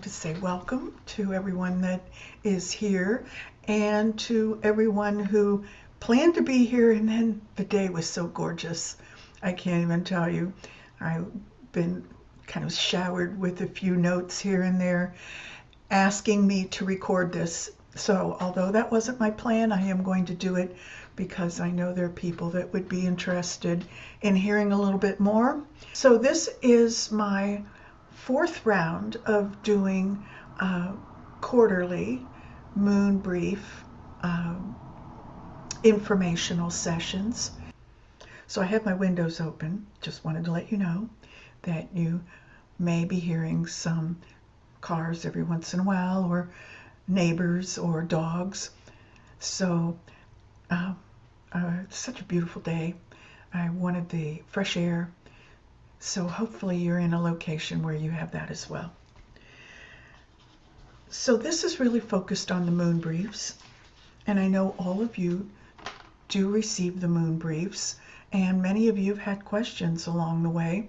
wanted to say welcome to everyone that is here and to everyone who planned to be here, and then the day was so gorgeous. I can't even tell you. I've been kind of showered with a few notes here and there asking me to record this. So although that wasn't my plan, I am going to do it because I know there are people that would be interested in hearing a little bit more. So this is my fourth round of doing quarterly moon brief informational sessions. So I have my windows open. Just wanted to let you know that you may be hearing some cars every once in a while, or neighbors or dogs. So such a beautiful day. I wanted the fresh air. So hopefully you're in a location where you have that as well. So this is really focused on the moon briefs. And I know all of you do receive the moon briefs. And many of you have had questions along the way.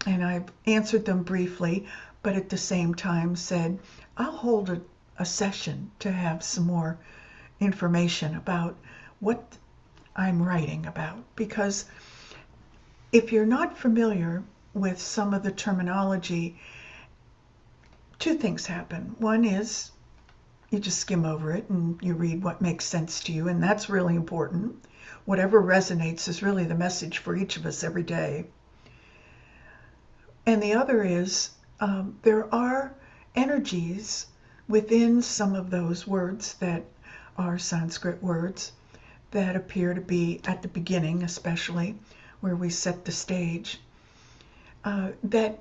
And I've answered them briefly, but at the same time said, I'll hold a session to have some more information about what I'm writing about. Because if you're not familiar with some of the terminology, two things happen. One is you just skim over it and you read what makes sense to you, and that's really important. Whatever resonates is really the message for each of us every day. And the other is there are energies within some of those words that are Sanskrit words that appear to be at the beginning, especially where we set the stage, that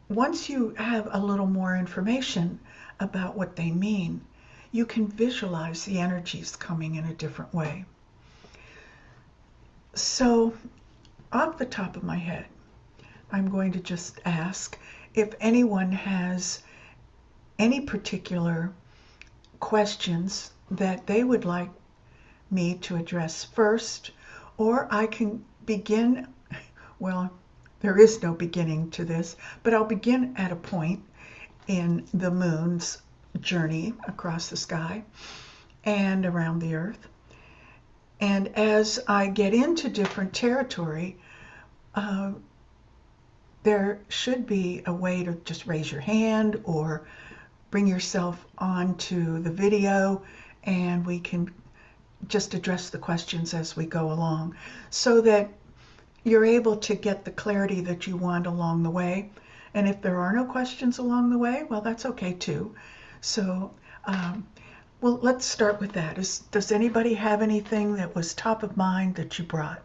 once you have a little more information about what they mean, you can visualize the energies coming in a different way. So off the top of my head, I'm going to just ask if anyone has any particular questions that they would like me to address first, or I can begin, well, there is no beginning to this, but I'll begin at a point in the moon's journey across the sky and around the earth. And as I get into different territory, there should be a way to just raise your hand or bring yourself onto the video, and we can just address the questions as we go along so that you're able to get the clarity that you want along the way. And if there are no questions along the way, well, that's okay too. So, well, let's start with that. Does anybody have anything that was top of mind that you brought?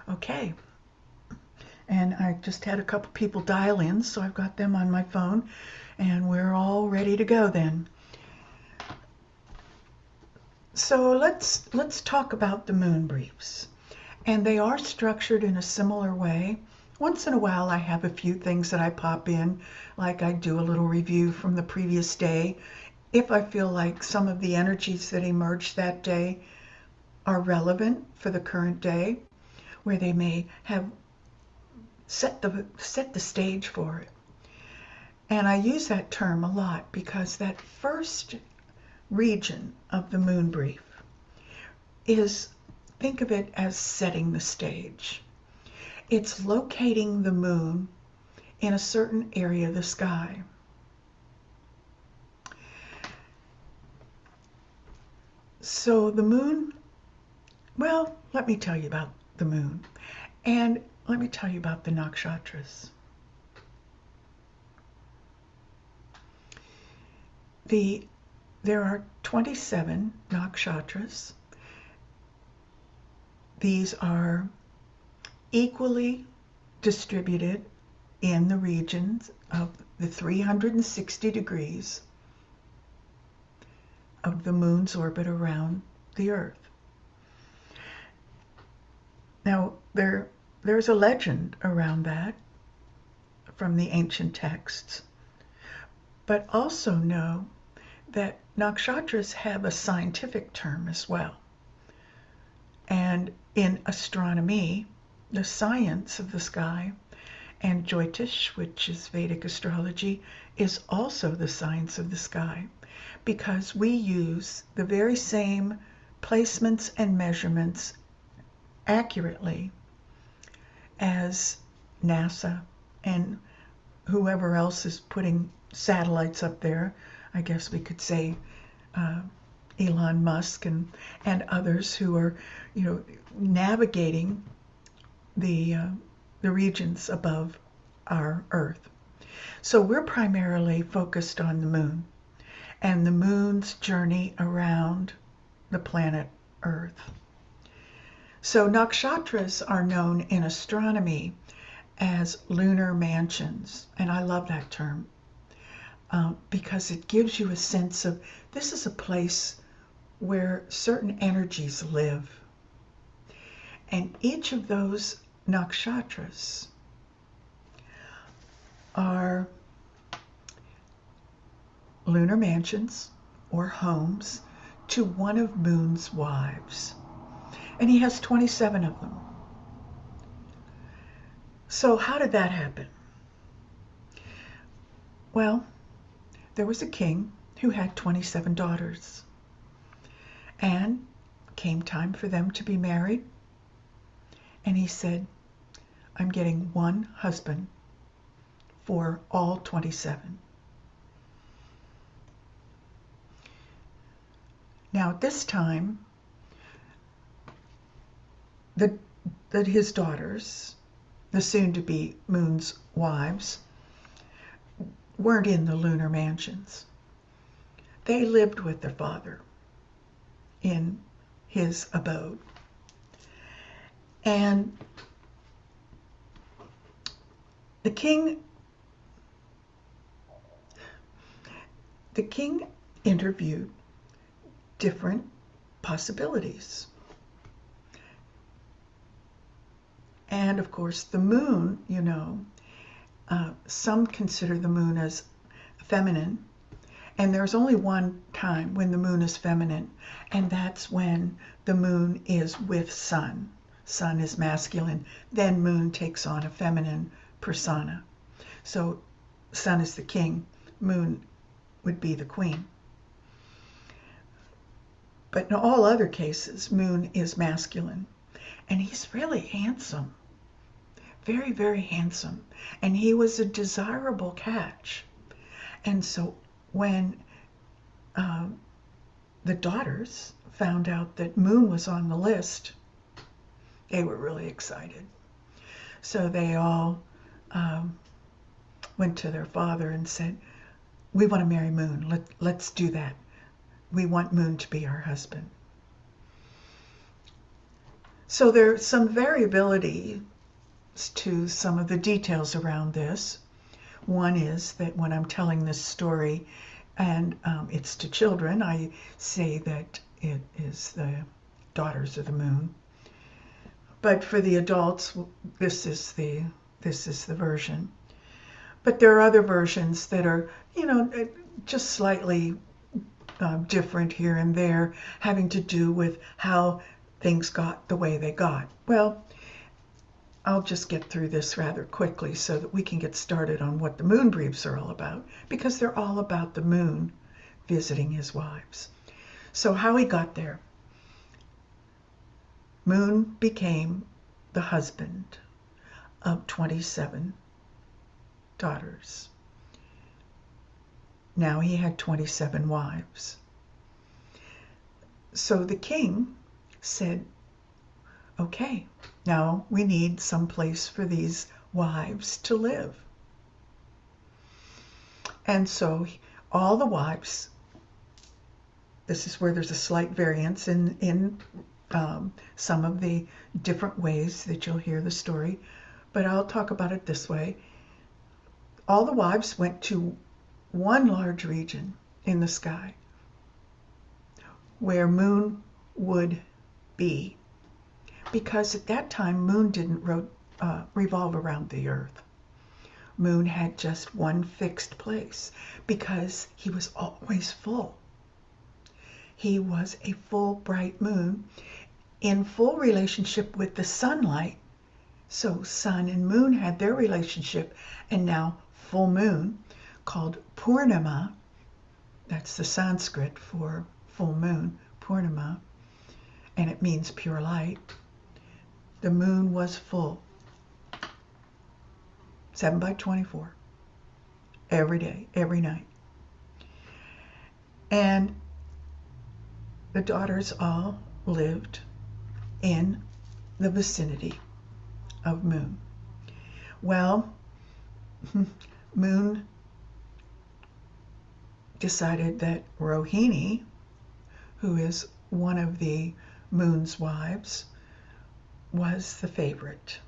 Okay. And I just had a couple people dial in, so I've got them on my phone, and we're all ready to go then. So let's talk about the moon briefs. And they are structured in a similar way. Once in a while I have a few things that I pop in, like I do a little review from the previous day, if I feel like some of the energies that emerged that day are relevant for the current day, where they may have set the stage for it. And I use that term a lot because that first region of the moon brief is, think of it as setting the stage. It's locating the moon in a certain area of the sky. So the moon, well, let me tell you about the moon, and let me tell you about the Nakshatras. There are 27 Nakshatras. These are equally distributed in the regions of the 360 degrees of the moon's orbit around the earth. Now, they're there's a legend around that from the ancient texts. But also know that nakshatras have a scientific term as well. And in astronomy, the science of the sky, and Jyotish, which is Vedic astrology, is also the science of the sky, because we use the very same placements and measurements accurately as NASA and whoever else is putting satellites up there. I guess we could say Elon Musk and others who are, navigating the regions above our Earth. So we're primarily focused on the moon and the moon's journey around the planet Earth. So nakshatras are known in astronomy as lunar mansions, and I love that term because it gives you a sense of this is a place where certain energies live. And each of those nakshatras are lunar mansions or homes to one of Moon's wives. And he has 27 of them. So how did that happen? Well, there was a king who had 27 daughters. And came time for them to be married. And he said, I'm getting one husband for all 27. Now at this time, his daughters, the soon-to-be Moon's wives, weren't in the lunar mansions. They lived with their father in his abode. And the king interviewed different possibilities. And of course, the moon, some consider the moon as feminine. And there's only one time when the moon is feminine, and that's when the moon is with sun. Sun is masculine. Then moon takes on a feminine persona. So sun is the king, moon would be the queen. But in all other cases, moon is masculine. And he's really handsome. Very, very handsome. And he was a desirable catch. And so when the daughters found out that Moon was on the list, they were really excited. So they all went to their father and said, we want to marry Moon. Let's do that. We want Moon to be our husband. So there's some variability to some of the details around this. One is that when I'm telling this story and it's to children, I say that it is the daughters of the moon. But for the adults, this is the version. But there are other versions that are, just slightly different here and there, having to do with how things got the way they got. Well, I'll just get through this rather quickly so that we can get started on what the moon briefs are all about, because they're all about the moon visiting his wives. So how he got there. Moon became the husband of 27 daughters. Now he had 27 wives. So the king said, okay, now we need some place for these wives to live. And so all the wives, this is where there's a slight variance in some of the different ways that you'll hear the story, but I'll talk about it this way. All the wives went to one large region in the sky where Moon would be, because at that time Moon didn't revolve around the earth. Moon had just one fixed place because he was always full. He was a full, bright moon in full relationship with the sunlight. So sun and moon had their relationship, and now full moon, called Purnima, that's the Sanskrit for full moon, Purnima, and it means pure light. The moon was full, 7/24, every day, every night. And the daughters all lived in the vicinity of Moon. Well, Moon decided that Rohini, who is one of the Moon's wives, was the favorite.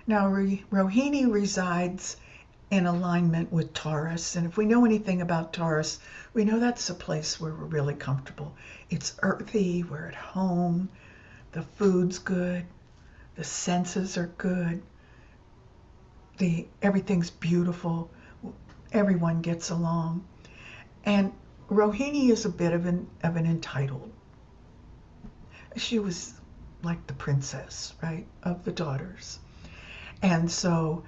Now, Rohini resides in alignment with Taurus, and if we know anything about Taurus, we know that's a place where we're really comfortable. It's earthy, we're at home, the food's good, the senses are good, everything's beautiful, everyone gets along. And Rohini is a bit of an entitled. She was like the princess, right, of the daughters. And so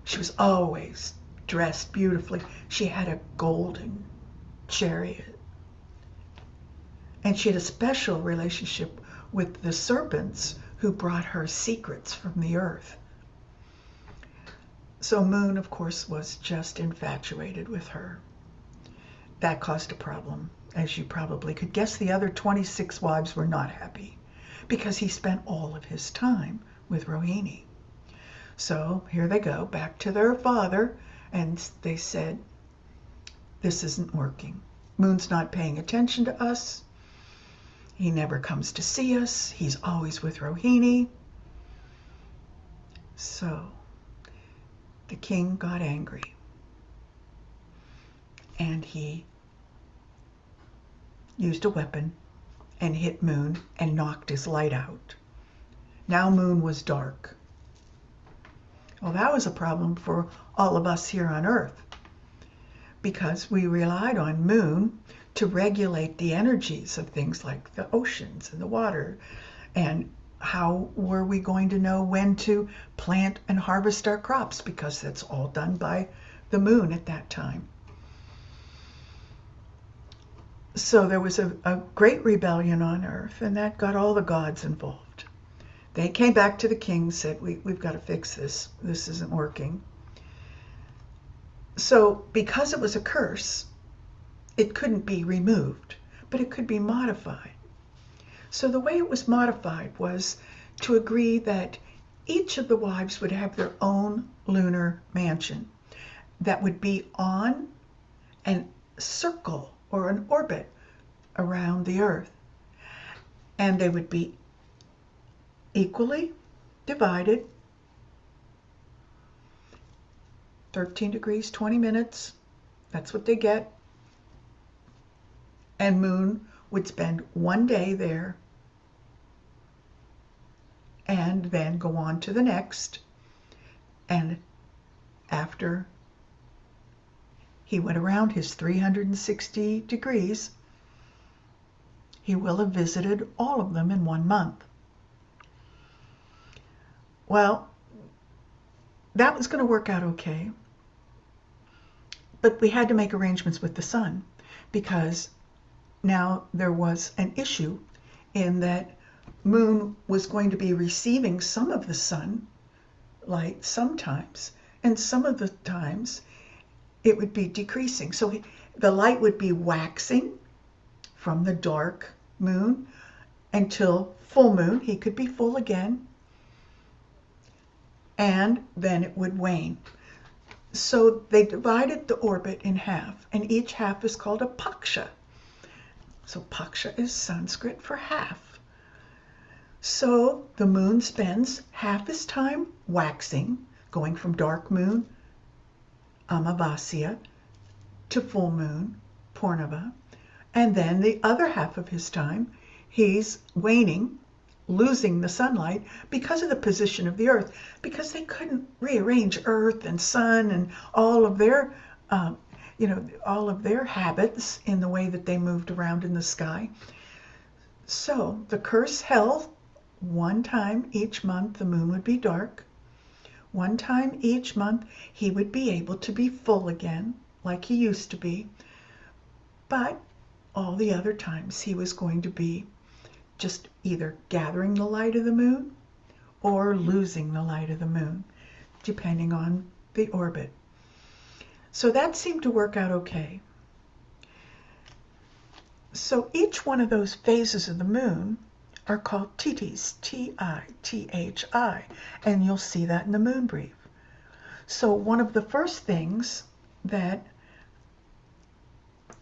she was always dressed beautifully. She had a golden chariot. And she had a special relationship with the serpents who brought her secrets from the earth. So Moon, of course, was just infatuated with her. That caused a problem. As you probably could guess, the other 26 wives were not happy because he spent all of his time with Rohini. So here they go, back to their father, and they said, this isn't working. Moon's not paying attention to us. He never comes to see us. He's always with Rohini. So the king got angry, and he used a weapon and hit Moon and knocked his light out. Now Moon was dark. Well, that was a problem for all of us here on Earth because we relied on Moon to regulate the energies of things like the oceans and the water. And how were we going to know when to plant and harvest our crops? Because that's all done by the Moon at that time. So there was a great rebellion on Earth, and that got all the gods involved. They came back to the king and said, we've got to fix this. This isn't working. So because it was a curse, it couldn't be removed, but it could be modified. So the way it was modified was to agree that each of the wives would have their own lunar mansion that would be on a circle or an orbit around the Earth. And they would be equally divided, 13 degrees, 20 minutes, that's what they get. And Moon would spend one day there and then go on to the next. And after he went around his 360 degrees, he will have visited all of them in 1 month. Well, that was going to work out okay. But we had to make arrangements with the sun because now there was an issue in that Moon was going to be receiving some of the sun light sometimes, and some of the times it would be decreasing. So the light would be waxing from the dark moon until full moon. He could be full again, and then it would wane. So they divided the orbit in half, and each half is called a paksha. So paksha is Sanskrit for half. So the moon spends half his time waxing, going from dark moon, Amavasya, to full moon, Purnava, and then the other half of his time he's waning, losing the sunlight because of the position of the earth, because they couldn't rearrange earth and sun and all of their all of their habits in the way that they moved around in the sky. So the curse held one time each month the moon would be dark. One time each month he would be able to be full again, like he used to be. But all the other times he was going to be just either gathering the light of the moon or losing the light of the moon, depending on the orbit. So that seemed to work out okay. So each one of those phases of the moon are called tithis, T-I-T-H-I, and you'll see that in the moon brief. So one of the first things that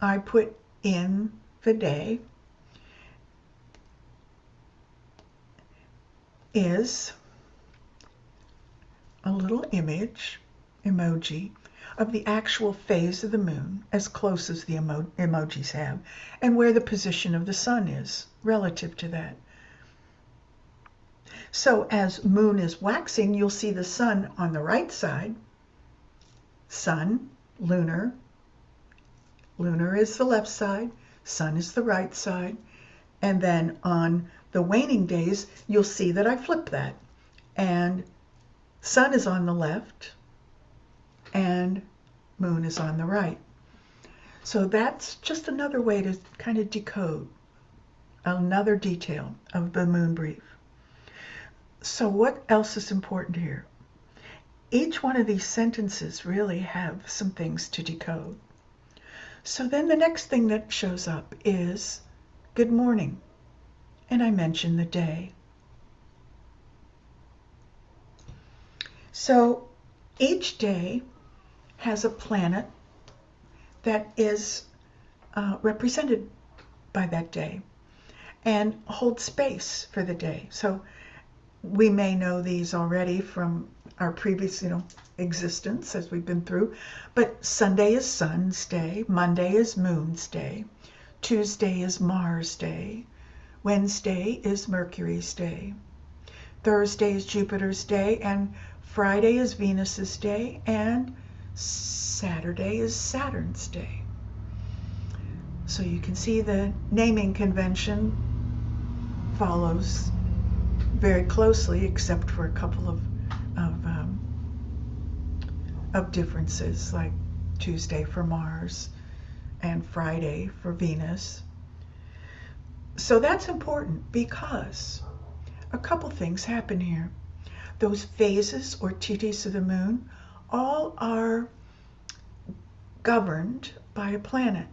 I put in the day is a little emoji of the actual phase of the moon, as close as the emojis have, and where the position of the sun is relative to that. So as moon is waxing, you'll see the sun on the right side. Sun, lunar. Lunar is the left side, sun is the right side. And then on the waning days, you'll see that I flip that. And sun is on the left and moon is on the right. So that's just another way to kind of decode another detail of the moon brief. So what else is important here? Each one of these sentences really have some things to decode. So then the next thing that shows up is good morning, and I mention the day. So each day has a planet that is represented by that day and holds space for the day. So we may know these already from our previous, existence as we've been through, but Sunday is Sun's day, Monday is Moon's day, Tuesday is Mars' day, Wednesday is Mercury's day, Thursday is Jupiter's day, and Friday is Venus's day, and Saturday is Saturn's day. So you can see the naming convention follows very closely, except for a couple of differences, like Tuesday for Mars and Friday for Venus. So that's important because a couple things happen here. Those phases or tithis of the moon all are governed by a planet.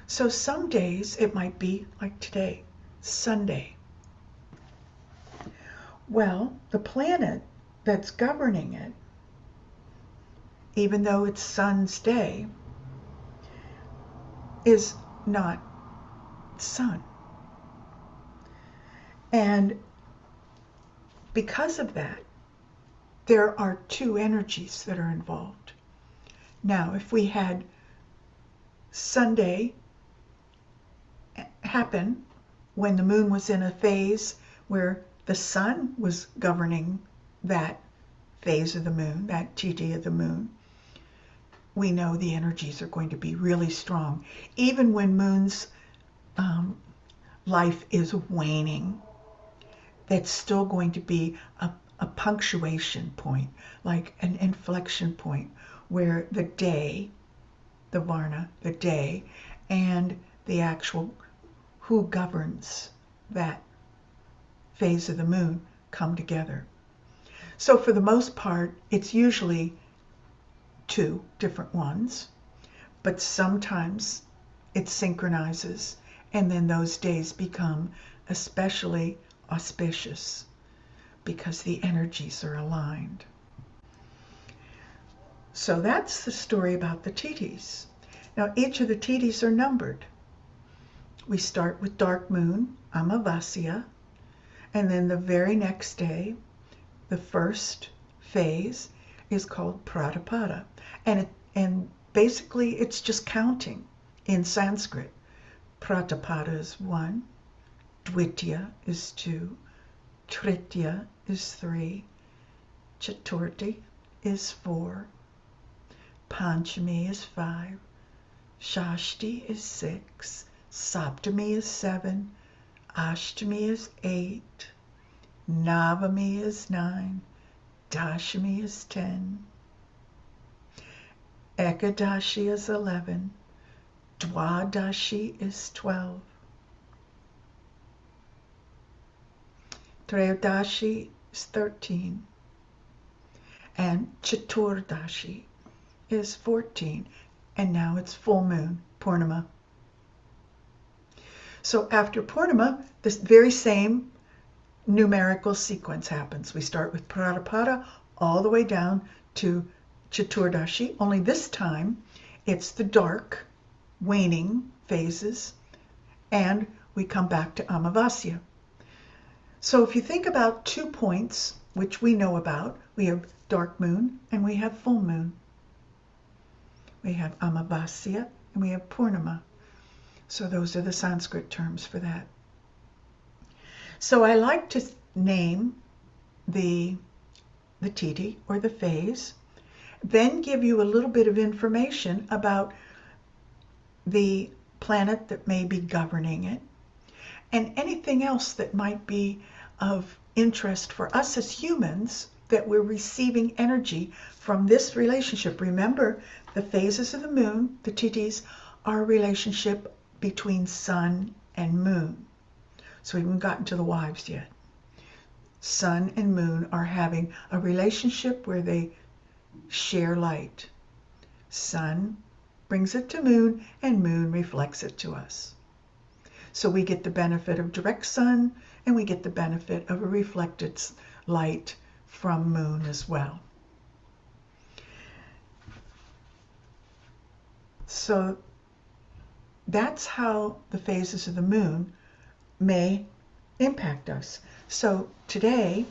So some days it might be like today, Sunday. Well, the planet that's governing it, even though it's Sun's day, is not Sun. And because of that, there are two energies that are involved. Now, if we had Sunday happen when the moon was in a phase where the sun was governing that phase of the moon, that tithi of the moon, we know the energies are going to be really strong. Even when moon's life is waning, that's still going to be a punctuation point, like an inflection point, where the day, the varna, the day, and the actual who governs that phase of the moon come together. So for the most part, it's usually two different ones, but sometimes it synchronizes, and then those days become especially auspicious because the energies are aligned. So that's the story about the tithis. Now each of the tithis are numbered. We start with dark moon, Amavasya, and then the very next day, the first phase is called Pratapada. And basically it's just counting in Sanskrit. Pratapada is 1, Dvitiya is 2, Tritiya is 3, Chaturthi is 4, Panchami is 5, Shashti is 6, Saptami is 7, Ashtami is 8, Navami is 9, Dashami is 10, Ekadashi is 11, Dwadashi is 12, Treyodashi is 13, and Chaturdashi is 14, and now it's full moon, Purnima. So after Purnima, this very same numerical sequence happens. We start with Pradapada all the way down to Chaturdashi, only this time it's the dark, waning phases, and we come back to Amavasya. So if you think about 2 points, which we know about, we have dark moon and we have full moon. We have Amavasya and we have Purnima. So those are the Sanskrit terms for that. So I like to name the tithi or the phase, then give you a little bit of information about the planet that may be governing it, and anything else that might be of interest for us as humans, that we're receiving energy from this relationship. Remember, the phases of the moon, the tithis, are a relationship between sun and moon. So we haven't gotten to the wives yet. Sun and moon are having a relationship where they share light. Sun brings it to moon, and moon reflects it to us. So we get the benefit of direct sun, and we get the benefit of a reflected light from moon as well. So that's how the phases of the moon may impact us. So today,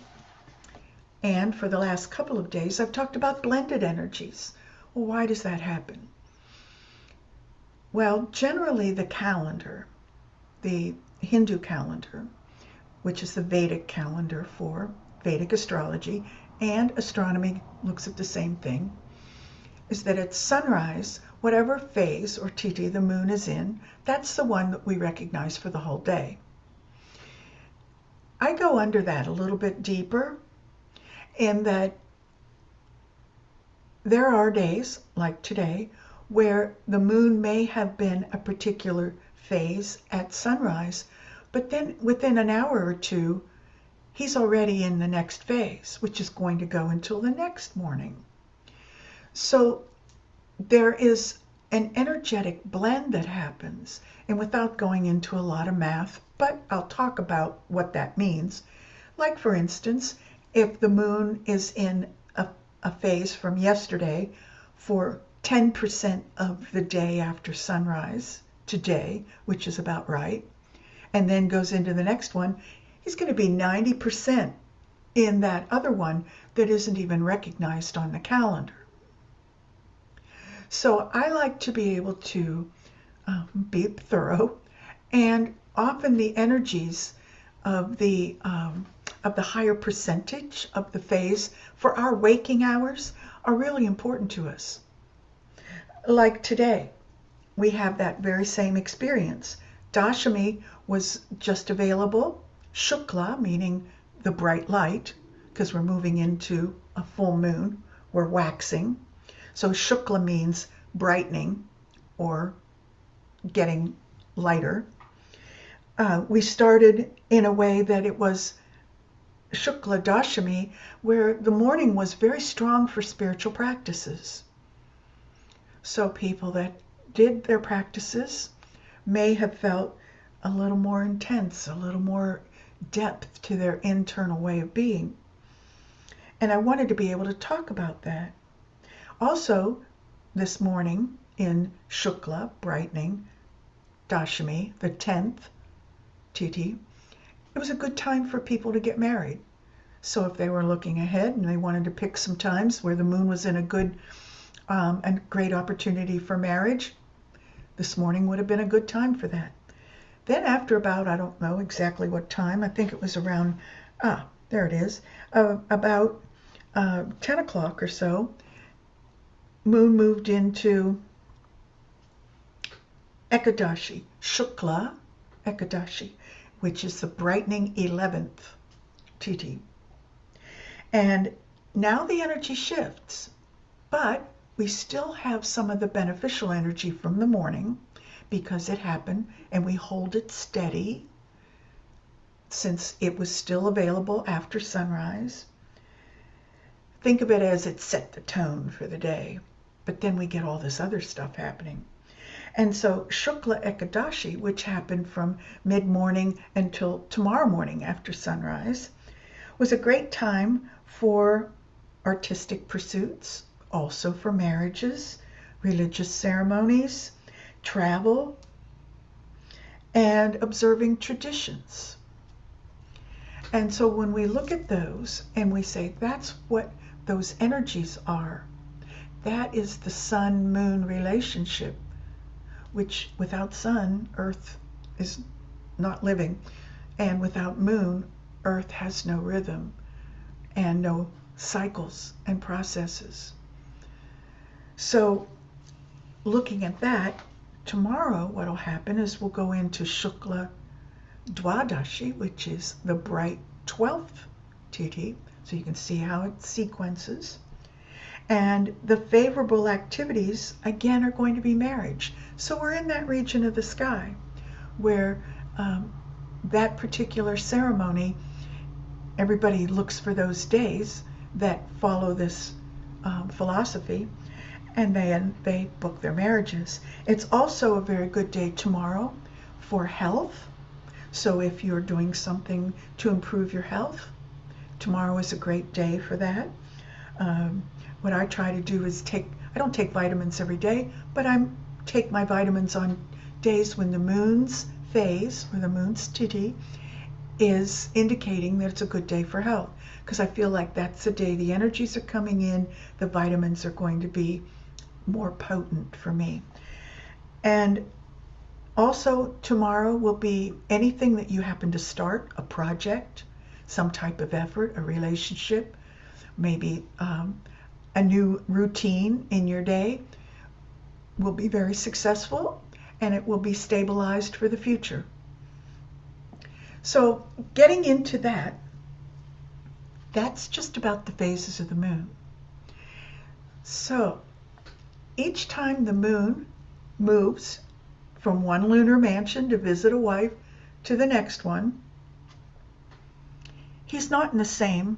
and for the last couple of days, I've talked about blended energies. Well, why does that happen? Well, generally the calendar, the Hindu calendar, which is the Vedic calendar for Vedic astrology, and astronomy looks at the same thing, is that at sunrise, whatever phase or tithi the moon is in, that's the one that we recognize for the whole day. I go under that a little bit deeper in that there are days, like today, where the moon may have been a particular phase at sunrise, but then within an hour or two, he's already in the next phase, which is going to go until the next morning. So there is an energetic blend that happens, and without going into a lot of math, but I'll talk about what that means. Like for instance, if the moon is in a phase from yesterday for 10% of the day after sunrise today, which is about right, and then goes into the next one, he's going to be 90% in that other one that isn't even recognized on the calendar. So I like to be able to be thorough, and often the energies of the higher percentage of the phase for our waking hours are really important to us. Like today, we have that very same experience. Dashami was just available, Shukla, meaning the bright light, because we're moving into a full moon, we're waxing. So Shukla means brightening or getting lighter. We started in a way that it was Shukla Dashami, where the morning was very strong for spiritual practices. So people that did their practices may have felt a little more intense, a little more depth to their internal way of being. And I wanted to be able to talk about that. Also, this morning in Shukla, brightening, Dashami, the 10th tithi, it was a good time for people to get married. So if they were looking ahead and they wanted to pick some times where the moon was in a good and great opportunity for marriage, this morning would have been a good time for that. Then after about, I don't know exactly what time, I think it was around, there it is, about 10 o'clock or so, moon moved into Ekadashi, Shukla Ekadashi, which is the brightening 11th Tithi. And now the energy shifts, but we still have some of the beneficial energy from the morning because it happened, and we hold it steady since it was still available after sunrise. Think of it as it set the tone for the day, but then we get all this other stuff happening. And so Shukla Ekadashi, which happened from mid-morning until tomorrow morning after sunrise, was a great time for artistic pursuits, also for marriages, religious ceremonies, travel, and observing traditions. And so when we look at those and we say that's what those energies are, that is the sun-moon relationship, which without sun, Earth is not living, and without moon, Earth has no rhythm and no cycles and processes. So looking at that, tomorrow what will happen is we'll go into Shukla Dwadashi, which is the bright 12th Tithi, so you can see how it sequences. And the favorable activities, again, are going to be marriage. So we're in that region of the sky where that particular ceremony, everybody looks for those days that follow this philosophy, and they book their marriages. It's also a very good day tomorrow for health. So if you're doing something to improve your health, tomorrow is a great day for that. What I try to do is I don't take vitamins every day, but I take my vitamins on days when the moon's phase, or the moon's tithi, is indicating that it's a good day for health. Because I feel like that's the day the energies are coming in, the vitamins are going to be more potent for me. And also tomorrow will be anything that you happen to start, a project, some type of effort, a relationship, maybe a new routine in your day will be very successful, and it will be stabilized for the future. So getting into that, that's just about the phases of the moon. So each time the moon moves from one lunar mansion to visit a wife to the next one, he's not in the same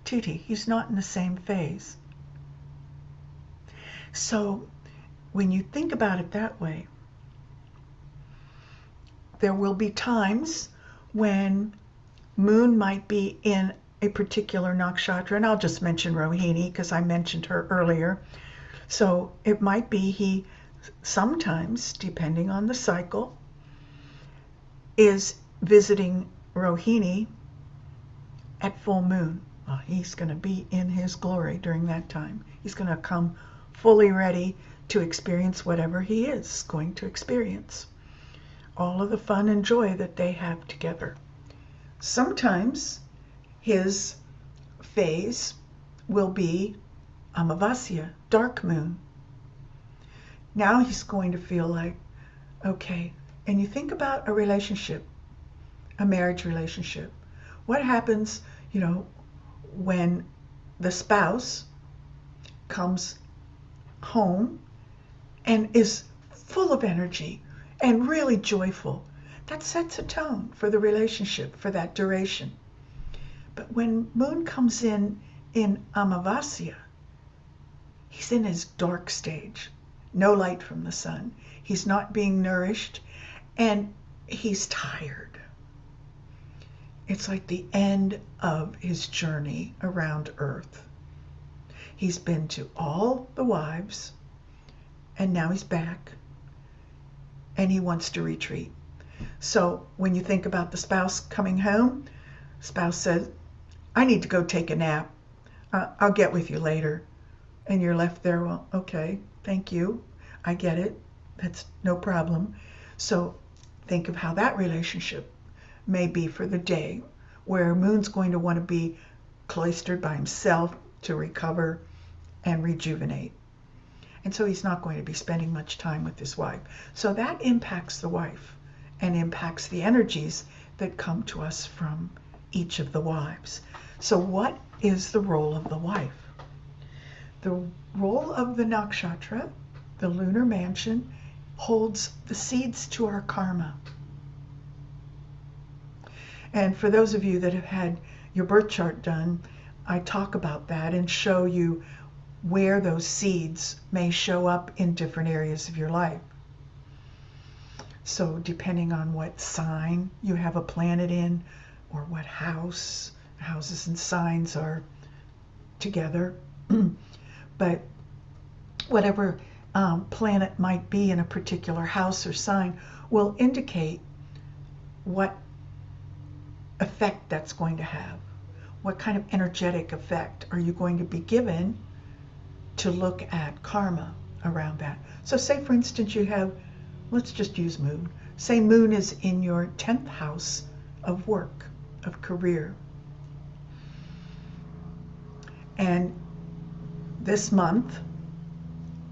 tithi, he's not in the same phase. So when you think about it that way, there will be times when moon might be in a particular nakshatra, and I'll just mention Rohini because I mentioned her earlier. So it might be he sometimes, depending on the cycle, is visiting Rohini at full moon. Well, he's going to be in his glory during that time. He's going to come fully ready to experience whatever he is going to experience. All of the fun and joy that they have together. Sometimes his phase will be Amavasya, dark moon. Now he's going to feel like, okay, and you think about a relationship, a marriage relationship. What happens, when the spouse comes home and is full of energy and really joyful? That sets a tone for the relationship for that duration. But when moon comes in Amavasya, he's in his dark stage. No light from the sun. He's not being nourished, and he's tired. It's like the end of his journey around Earth. He's been to all the wives, and now he's back, and he wants to retreat. So when you think about the spouse coming home, spouse says, I need to go take a nap. I'll get with you later. And you're left there, well, okay, thank you. I get it. That's no problem. So think of how that relationship may be for the day, where Moon's going to want to be cloistered by himself to recover and rejuvenate. And so he's not going to be spending much time with his wife. So that impacts the wife and impacts the energies that come to us from each of the wives. So what is the role of the wife? The role of the nakshatra, the lunar mansion, holds the seeds to our karma. And for those of you that have had your birth chart done, I talk about that and show you where those seeds may show up in different areas of your life. So depending on what sign you have a planet in, or what house, houses and signs are together, but whatever planet might be in a particular house or sign will indicate what effect that's going to have. What kind of energetic effect are you going to be given to look at karma around that? So say, for instance, you have, let's just use Moon. Say Moon is in your 10th house of work, of career. And this month,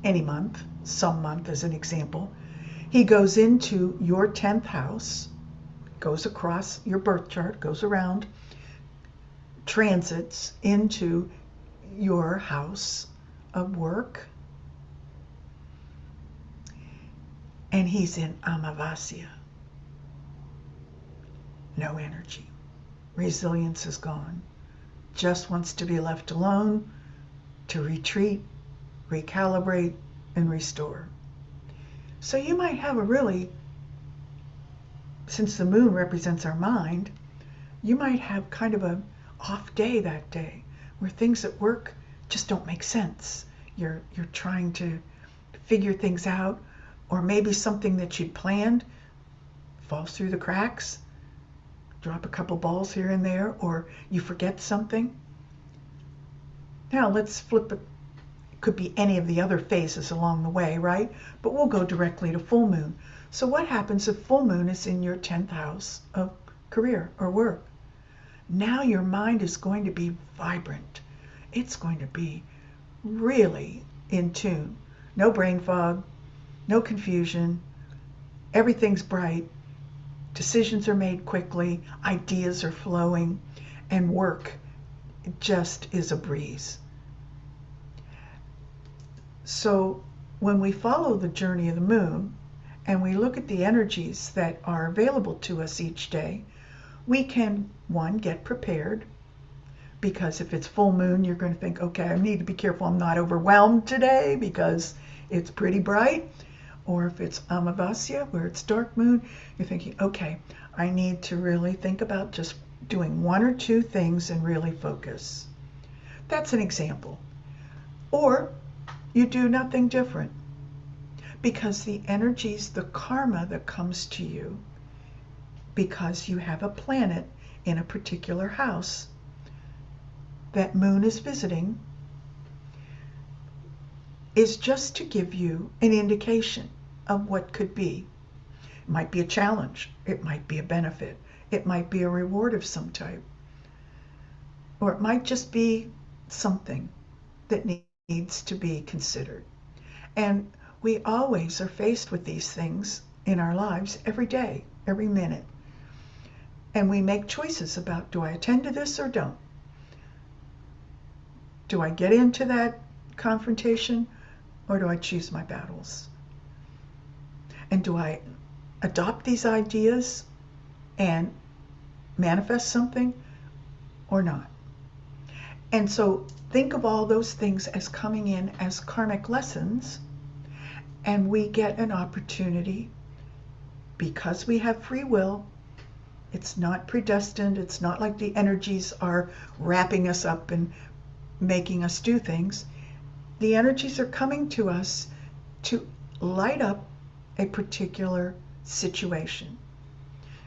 any month, some month as an example, he goes into your 10th house, goes across your birth chart, goes around, transits into your house of work, and he's in Amavasya. No energy. Resilience is gone. Just wants to be left alone to retreat, recalibrate, and restore. So you might have a really, since the Moon represents our mind, you might have kind of a off day that day where things at work just don't make sense. You're trying to figure things out, or maybe something that you'd planned falls through the cracks, drop a couple balls here and there, or you forget something. Now let's flip it. It could be any of the other phases along the way, right? But we'll go directly to full moon. So what happens if full moon is in your 10th house of career or work? Now your mind is going to be vibrant. It's going to be really in tune. No brain fog, no confusion. Everything's bright. Decisions are made quickly. Ideas are flowing. And work just is a breeze. So when we follow the journey of the Moon and we look at the energies that are available to us each day, we can, one, get prepared, because if it's full moon, you're going to think, okay, I need to be careful I'm not overwhelmed today because it's pretty bright. Or if it's Amavasya, where it's dark moon, you're thinking, okay, I need to really think about just doing one or two things and really focus. That's an example. Or you do nothing different, because the energies, the karma that comes to you because you have a planet in a particular house that Moon is visiting, is just to give you an indication of what could be. It might be a challenge. It might be a benefit. It might be a reward of some type. Or it might just be something that needs to be considered. And we always are faced with these things in our lives every day, every minute. And we make choices about, do I attend to this or don't? Do I get into that confrontation, or do I choose my battles? And do I adopt these ideas and manifest something or not? And so think of all those things as coming in as karmic lessons, and we get an opportunity, because we have free will. It's not predestined. It's not like the energies are wrapping us up and making us do things. The energies are coming to us to light up a particular situation.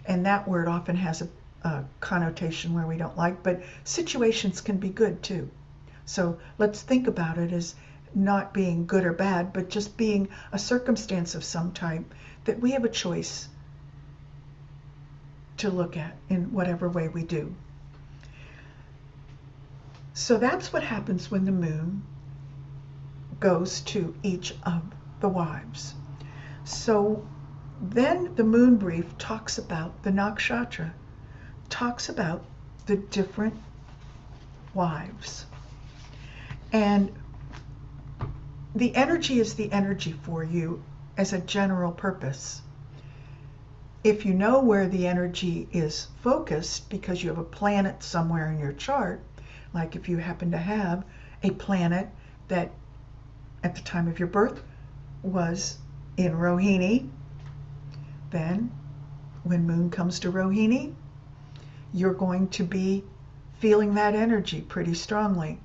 And that word often has a connotation where we don't like, but situations can be good too. So let's think about it as not being good or bad, but just being a circumstance of some type that we have a choice to look at in whatever way we do. So that's what happens when the moon goes to each of the wives. So then the moon brief talks about the nakshatra, talks about the different wives. And the energy is the energy for you as a general purpose. If you know where the energy is focused because you have a planet somewhere in your chart, like if you happen to have a planet that at the time of your birth was in Rohini, then when moon comes to Rohini, you're going to be feeling that energy pretty strongly,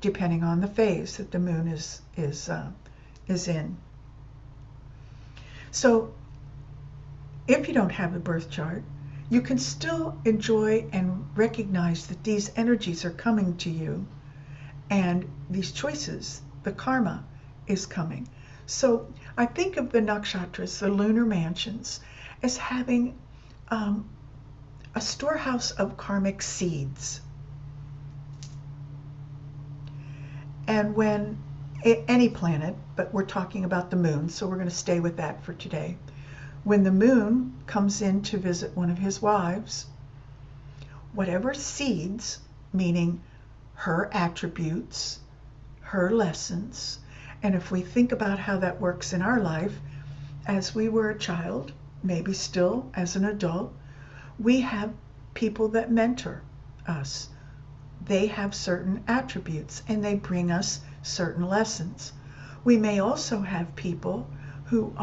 depending on the phase that the moon is in. So if you don't have the birth chart, you can still enjoy and recognize that these energies are coming to you, and these choices, the karma, is coming. So I think of the nakshatras, the lunar mansions, as having a storehouse of karmic seeds. And when any planet, but we're talking about the moon, so we're going to stay with that for today. When the moon comes in to visit one of his wives, whatever seeds, meaning her attributes, her lessons, and if we think about how that works in our life, as we were a child, maybe still as an adult, we have people that mentor us. They have certain attributes and they bring us certain lessons. We may also have people who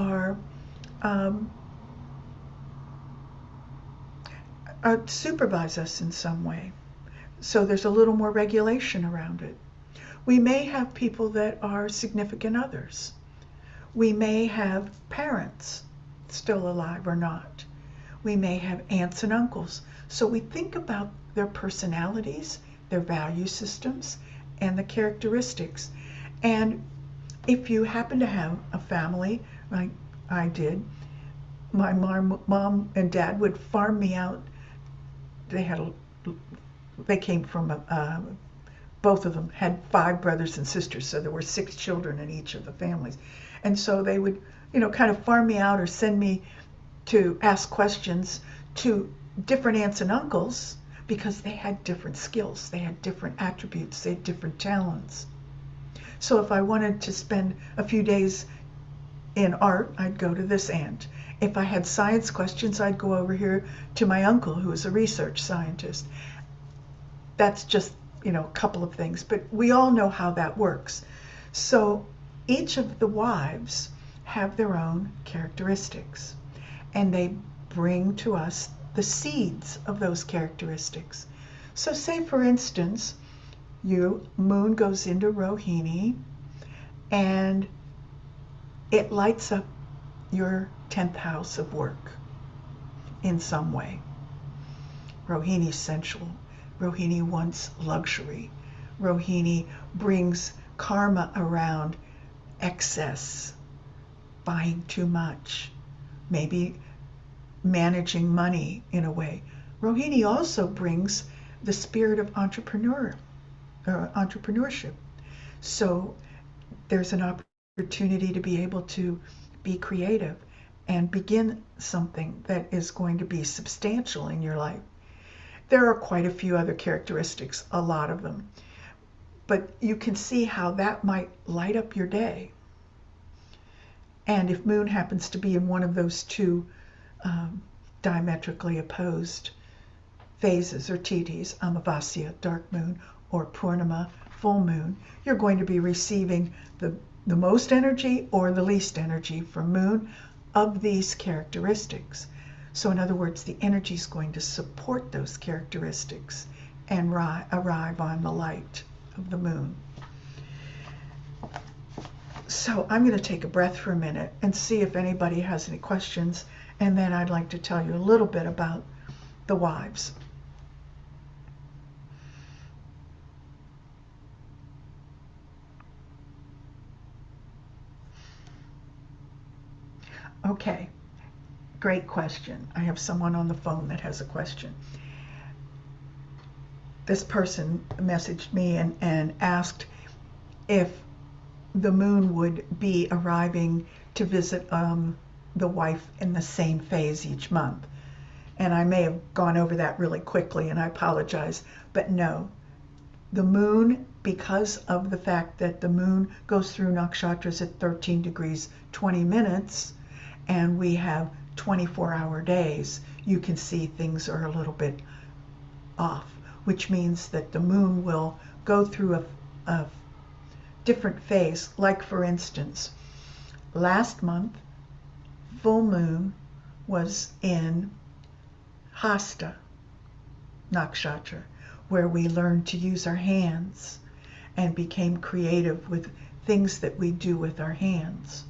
supervise us in some way. So there's a little more regulation around it. We may have people that are significant others. We may have parents still alive or not. We may have aunts and uncles. So we think about their personalities, their value systems, and the characteristics. And if you happen to have a family, like I did, my mom and dad would farm me out. They came from both of them had 5 brothers and sisters, so there were 6 children in each of the families. And so they would, kind of farm me out or send me to ask questions to different aunts and uncles because they had different skills, they had different attributes, they had different talents. So if I wanted to spend a few days in art, I'd go to this aunt. If I had science questions, I'd go over here to my uncle, who is a research scientist. That's just, a couple of things, but we all know how that works. So each of the wives have their own characteristics, and they bring to us the seeds of those characteristics. So say, for instance, moon goes into Rohini, and it lights up your 10th house of work in some way. Rohini sensual. Rohini wants luxury. Rohini brings karma around excess, buying too much, maybe managing money in a way. Rohini also brings the spirit of entrepreneurship. So there's an opportunity to be able to be creative and begin something that is going to be substantial in your life. There are quite a few other characteristics, a lot of them, but you can see how that might light up your day. And if moon happens to be in one of those two diametrically opposed phases or tithis, Amavasya, dark moon, or Purnima, full moon, you're going to be receiving the most energy or the least energy from moon of these characteristics. So in other words, the energy is going to support those characteristics and arrive on the light of the moon. So I'm going to take a breath for a minute and see if anybody has any questions, and then I'd like to tell you a little bit about the wives. Okay, Great question. I have someone on the phone that has a question. This person messaged me and asked if the moon would be arriving to visit the wife in the same phase each month. And I may have gone over that really quickly, and I apologize, but no. The moon, because of the fact that the moon goes through Nakshatras at 13 degrees 20 minutes, and we have 24-hour days, you can see things are a little bit off, which means that the moon will go through a different phase. Like, for instance, last month, full moon was in Hasta Nakshatra, where we learned to use our hands and became creative with things that we do with our hands.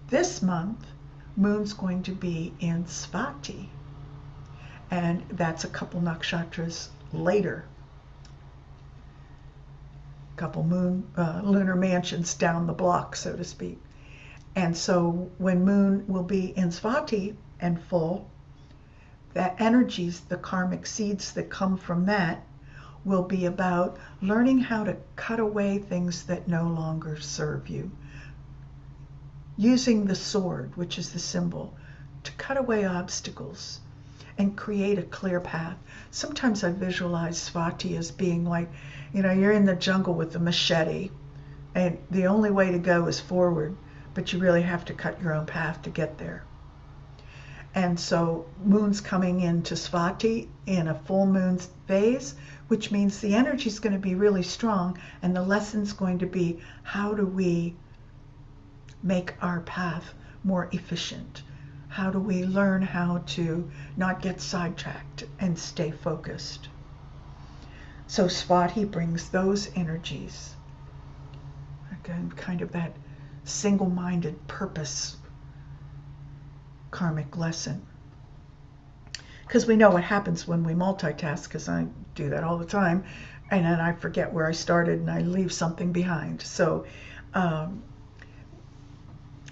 This month, moon's going to be in Svati, and that's a couple nakshatras later, couple lunar mansions down the block, so to speak. And so when moon will be in Svati and full, the energies, the karmic seeds that come from that, will be about learning how to cut away things that no longer serve you. Using the sword, which is the symbol, to cut away obstacles and create a clear path. Sometimes I visualize Svati as being like, you're in the jungle with a machete, and the only way to go is forward, but you really have to cut your own path to get there. And so moon's coming into Svati in a full moon phase, which means the energy is going to be really strong, and the lesson's going to be, how do we make our path more efficient? How do we learn how to not get sidetracked and stay focused? So Svati brings those energies, again, kind of that single-minded purpose karmic lesson. Because we know what happens when we multitask, because I do that all the time, and then I forget where I started and I leave something behind. So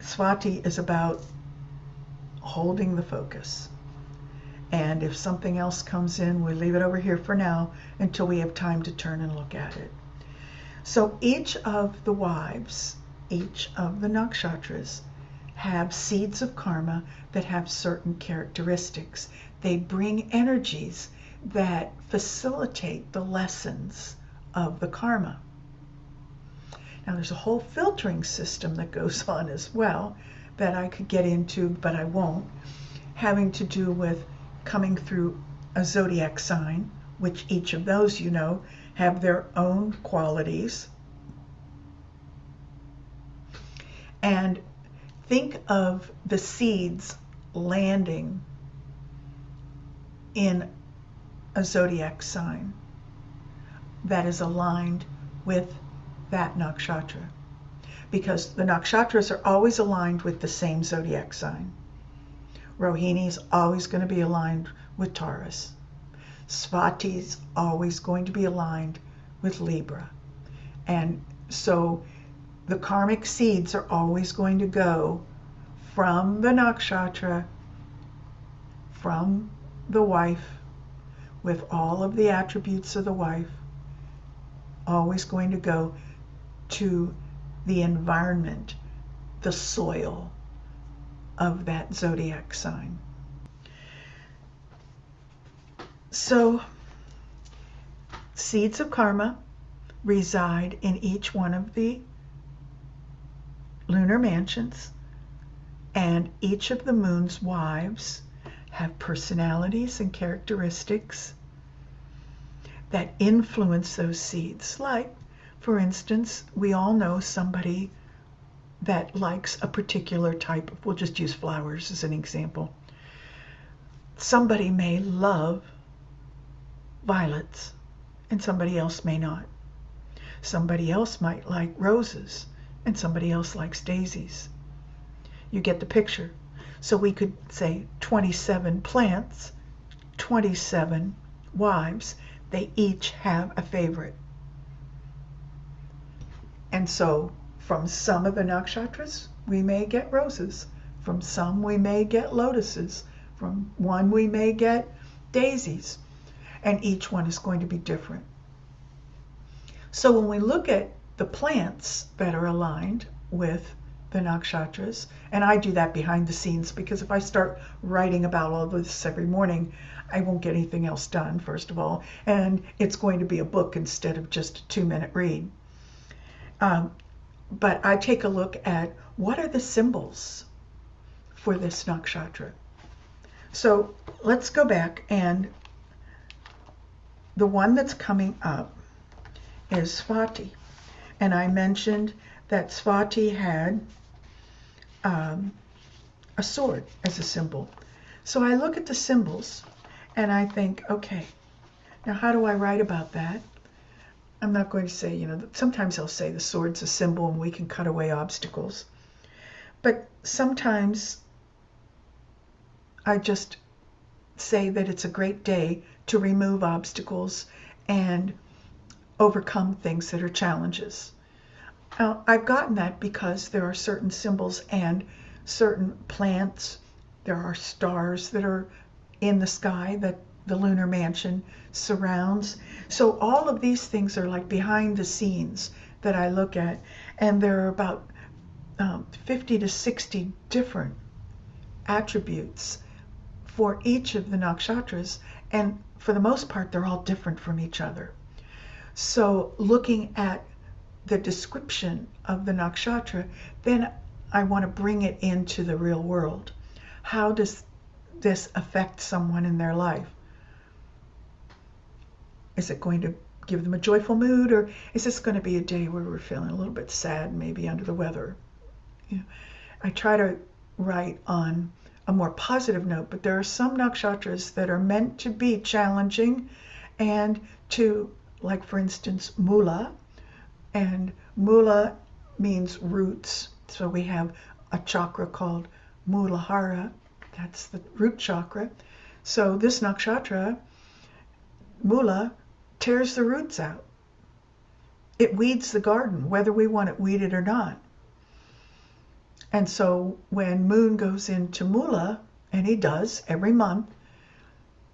Svati is about holding the focus. And if something else comes in, we leave it over here for now until we have time to turn and look at it. So each of the wives, each of the nakshatras, have seeds of karma that have certain characteristics. They bring energies that facilitate the lessons of the karma. Now there's a whole filtering system that goes on as well that I could get into, but I won't, having to do with coming through a zodiac sign, which each of those, have their own qualities. And think of the seeds landing in a zodiac sign that is aligned with that nakshatra, because the nakshatras are always aligned with the same zodiac sign. Rohini is always going to be aligned with Taurus. Svati is always going to be aligned with Libra. And so the karmic seeds are always going to go from the nakshatra, from the wife, with all of the attributes of the wife, always going to go to the environment, the soil of that zodiac sign. So, seeds of karma reside in each one of the lunar mansions, and each of the moon's wives have personalities and characteristics that influence those seeds. Like, for instance, we all know somebody that likes a particular type of, we'll just use flowers as an example. Somebody may love violets and somebody else may not. Somebody else might like roses and somebody else likes daisies. You get the picture. So we could say 27 plants, 27 wives, they each have a favorite. And so from some of the nakshatras, we may get roses. From some we may get lotuses. From one we may get daisies. And each one is going to be different. So when we look at the plants that are aligned with the nakshatras, and I do that behind the scenes, because if I start writing about all of this every morning, I won't get anything else done, first of all, and it's going to be a book instead of just a 2-minute read. But I take a look at what are the symbols for this nakshatra. So let's go back, and the one that's coming up is Swati. And I mentioned that Swati had a sword as a symbol. So I look at the symbols and I think, okay, now how do I write about that? I'm not going to say, sometimes I'll say the sword's a symbol and we can cut away obstacles. But sometimes I just say that it's a great day to remove obstacles and overcome things that are challenges. Now, I've gotten that because there are certain symbols and certain plants. There are stars that are in the sky that the lunar mansion surrounds. So all of these things are like behind the scenes that I look at, and there are about 50 to 60 different attributes for each of the nakshatras, and for the most part they're all different from each other. So looking at the description of the nakshatra, then I want to bring it into the real world. How does this affect someone in their life? Is it going to give them a joyful mood, or is this going to be a day where we're feeling a little bit sad, maybe under the weather? I try to write on a more positive note, but there are some nakshatras that are meant to be challenging and to, like for instance, Mula. And Mula means roots. So we have a chakra called Muladhara. That's the root chakra. So this nakshatra, Mula, tears the roots out. It weeds the garden, whether we want it weeded or not. And so when Moon goes into Mula, and he does every month,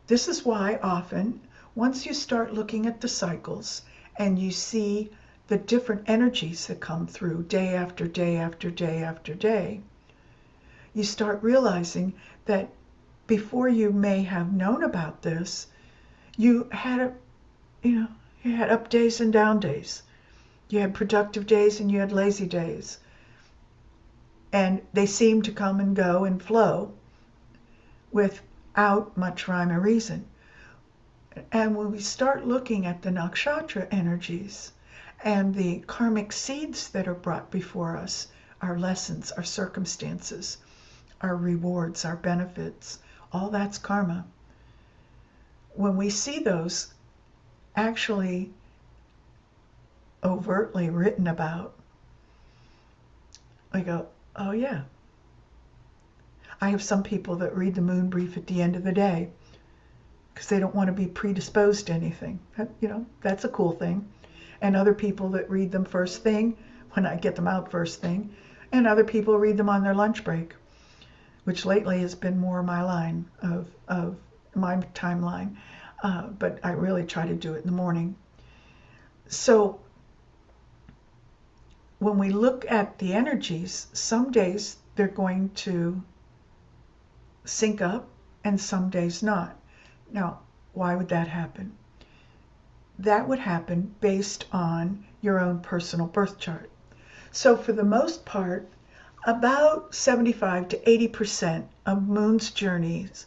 this is why often, once you start looking at the cycles and you see the different energies that come through day after day after day after day, you start realizing that before you may have known about this, you had you had up days and down days. You had productive days and you had lazy days. And they seem to come and go and flow without much rhyme or reason. And when we start looking at the nakshatra energies and the karmic seeds that are brought before us, our lessons, our circumstances, our rewards, our benefits, all that's karma. When we see those actually overtly written about, I go, oh yeah. I have some people that read the moon brief at the end of the day because they don't want to be predisposed to anything. That's a cool thing. And other people that read them first thing, when I get them out first thing, and other people read them on their lunch break, which lately has been more my line of my timeline. But I really try to do it in the morning. So when we look at the energies, some days they're going to sync up and some days not. Now, why would that happen? That would happen based on your own personal birth chart. So for the most part, about 75 to 80% of Moon's journeys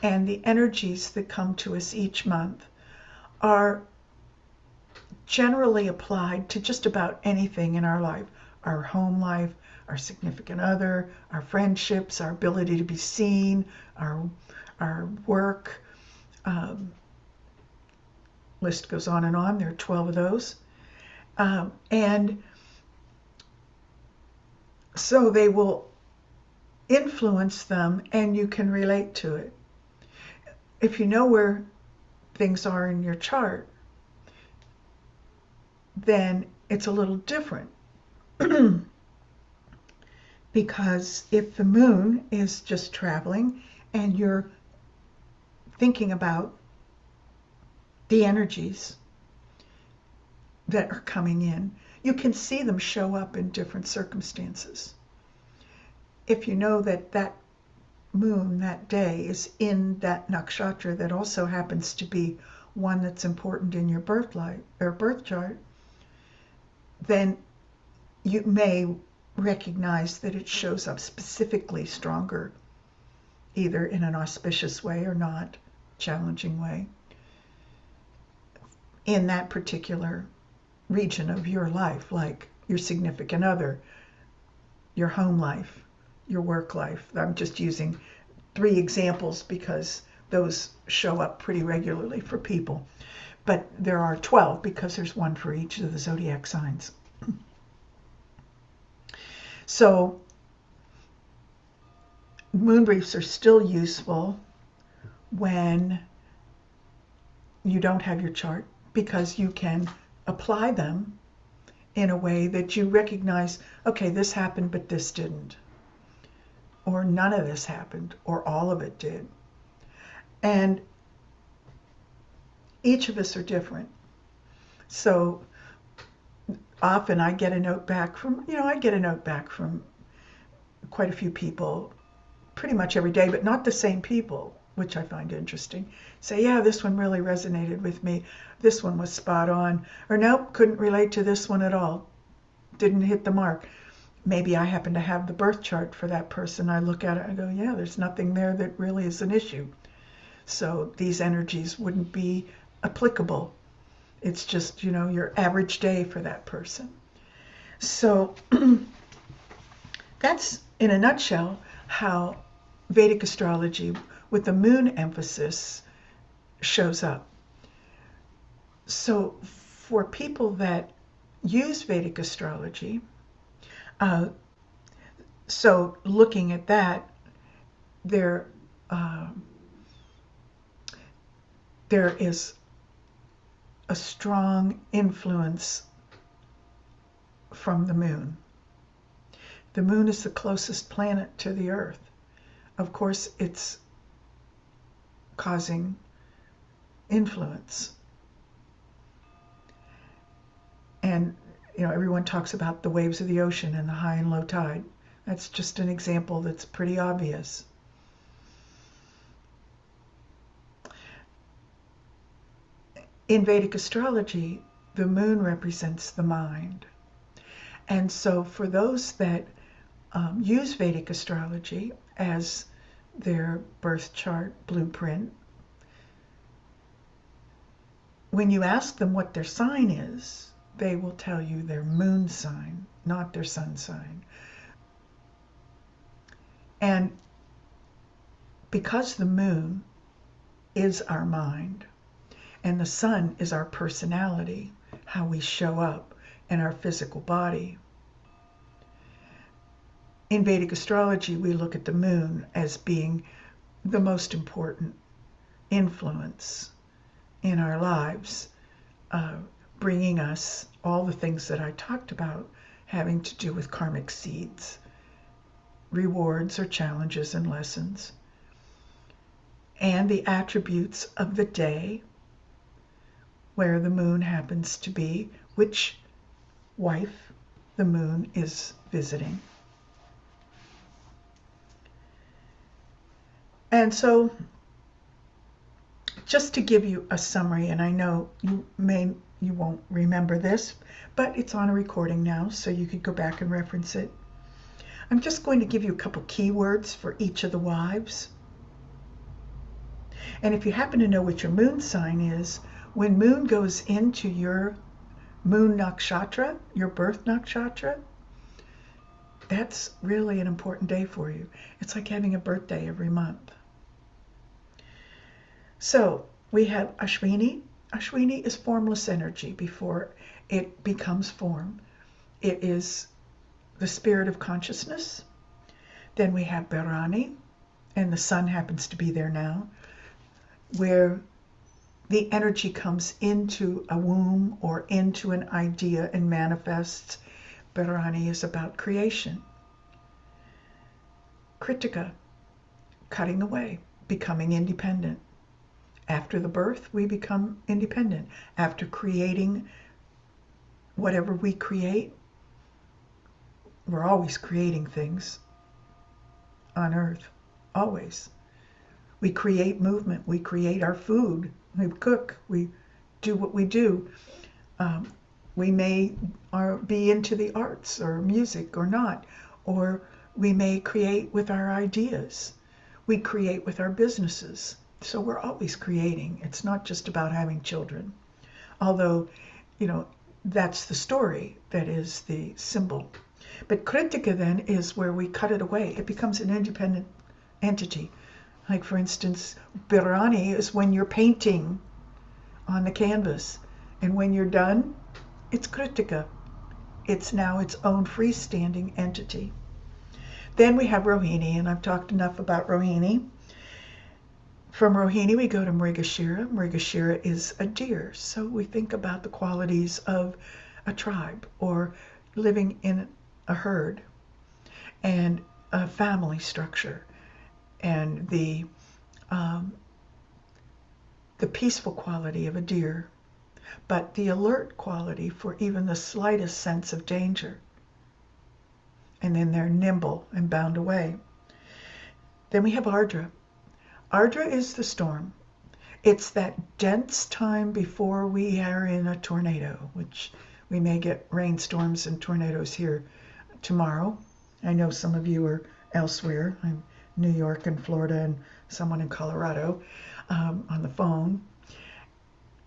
and the energies that come to us each month are generally applied to just about anything in our life. Our home life, our significant other, our friendships, our ability to be seen, our work. List goes on and on. There are 12 of those. And so they will influence them and you can relate to it. If you know where things are in your chart, then it's a little different. Because if the moon is just traveling and you're thinking about the energies that are coming in, you can see them show up in different circumstances. If you know that that moon that day is in that nakshatra that also happens to be one that's important in your birth life or birth chart, then you may recognize that it shows up specifically stronger, either in an auspicious way or not challenging way, in that particular region of your life, like your significant other, your home life, your work life. I'm just using 3 examples because those show up pretty regularly for people. But there are 12 because there's one for each of the zodiac signs. So moon briefs are still useful when you don't have your chart, because you can apply them in a way that you recognize, okay, this happened, but this didn't. Or none of this happened, or all of it did. And each of us are different. So often I get a note back from quite a few people pretty much every day, but not the same people, which I find interesting. Say, yeah, this one really resonated with me. This one was spot on. Or nope, couldn't relate to this one at all. Didn't hit the mark. Maybe I happen to have the birth chart for that person. I look at it and go, yeah, there's nothing there that really is an issue. So these energies wouldn't be applicable. It's just, your average day for that person. So that's, in a nutshell, how Vedic astrology with the moon emphasis shows up. So for people that use Vedic astrology, so looking at that, there is a strong influence from the moon. The moon is the closest planet to the Earth. Of course, it's causing influence. And everyone talks about the waves of the ocean and the high and low tide. That's just an example that's pretty obvious. In Vedic astrology, the moon represents the mind. And so for those that use Vedic astrology as their birth chart blueprint, when you ask them what their sign is, they will tell you their moon sign, not their sun sign. And because the moon is our mind and the sun is our personality, how we show up in our physical body, in Vedic astrology, we look at the moon as being the most important influence in our lives, bringing us all the things that I talked about having to do with karmic seeds, rewards or challenges and lessons, and the attributes of the day where the moon happens to be, which wife the moon is visiting. And so, just to give you a summary, and I know you won't remember this, but it's on a recording now, so you could go back and reference it. I'm just going to give you a couple keywords for each of the wives. And if you happen to know what your moon sign is, when moon goes into your moon nakshatra, your birth nakshatra, that's really an important day for you. It's like having a birthday every month. So we have Ashwini. Ashwini is formless energy before it becomes form. It is the spirit of consciousness. Then we have Bharani, and the sun happens to be there now, where the energy comes into a womb or into an idea and manifests. Bharani is about creation. Kritika, cutting away, becoming independent. After the birth, we become independent. After creating whatever we create, we're always creating things on earth, always. We create movement, we create our food, we cook, we do what we do. We may be into the arts or music or not, or we may create with our ideas. We create with our businesses. So we're always creating. It's not just about having children. Although, that's the story, that is the symbol. But Kritika then is where we cut it away. It becomes an independent entity. Like, for instance, Birani is when you're painting on the canvas. And when you're done, it's Kritika. It's now its own freestanding entity. Then we have Rohini, and I've talked enough about Rohini. From Rohini, we go to Mrigashira. Mrigashira is a deer. So we think about the qualities of a tribe or living in a herd and a family structure and the peaceful quality of a deer, but the alert quality for even the slightest sense of danger. And then they're nimble and bound away. Then we have Ardra. Ardra is the storm. It's that dense time before we are in a tornado, which we may get rainstorms and tornadoes here tomorrow. I know some of you are elsewhere. I'm New York and Florida and someone in Colorado on the phone.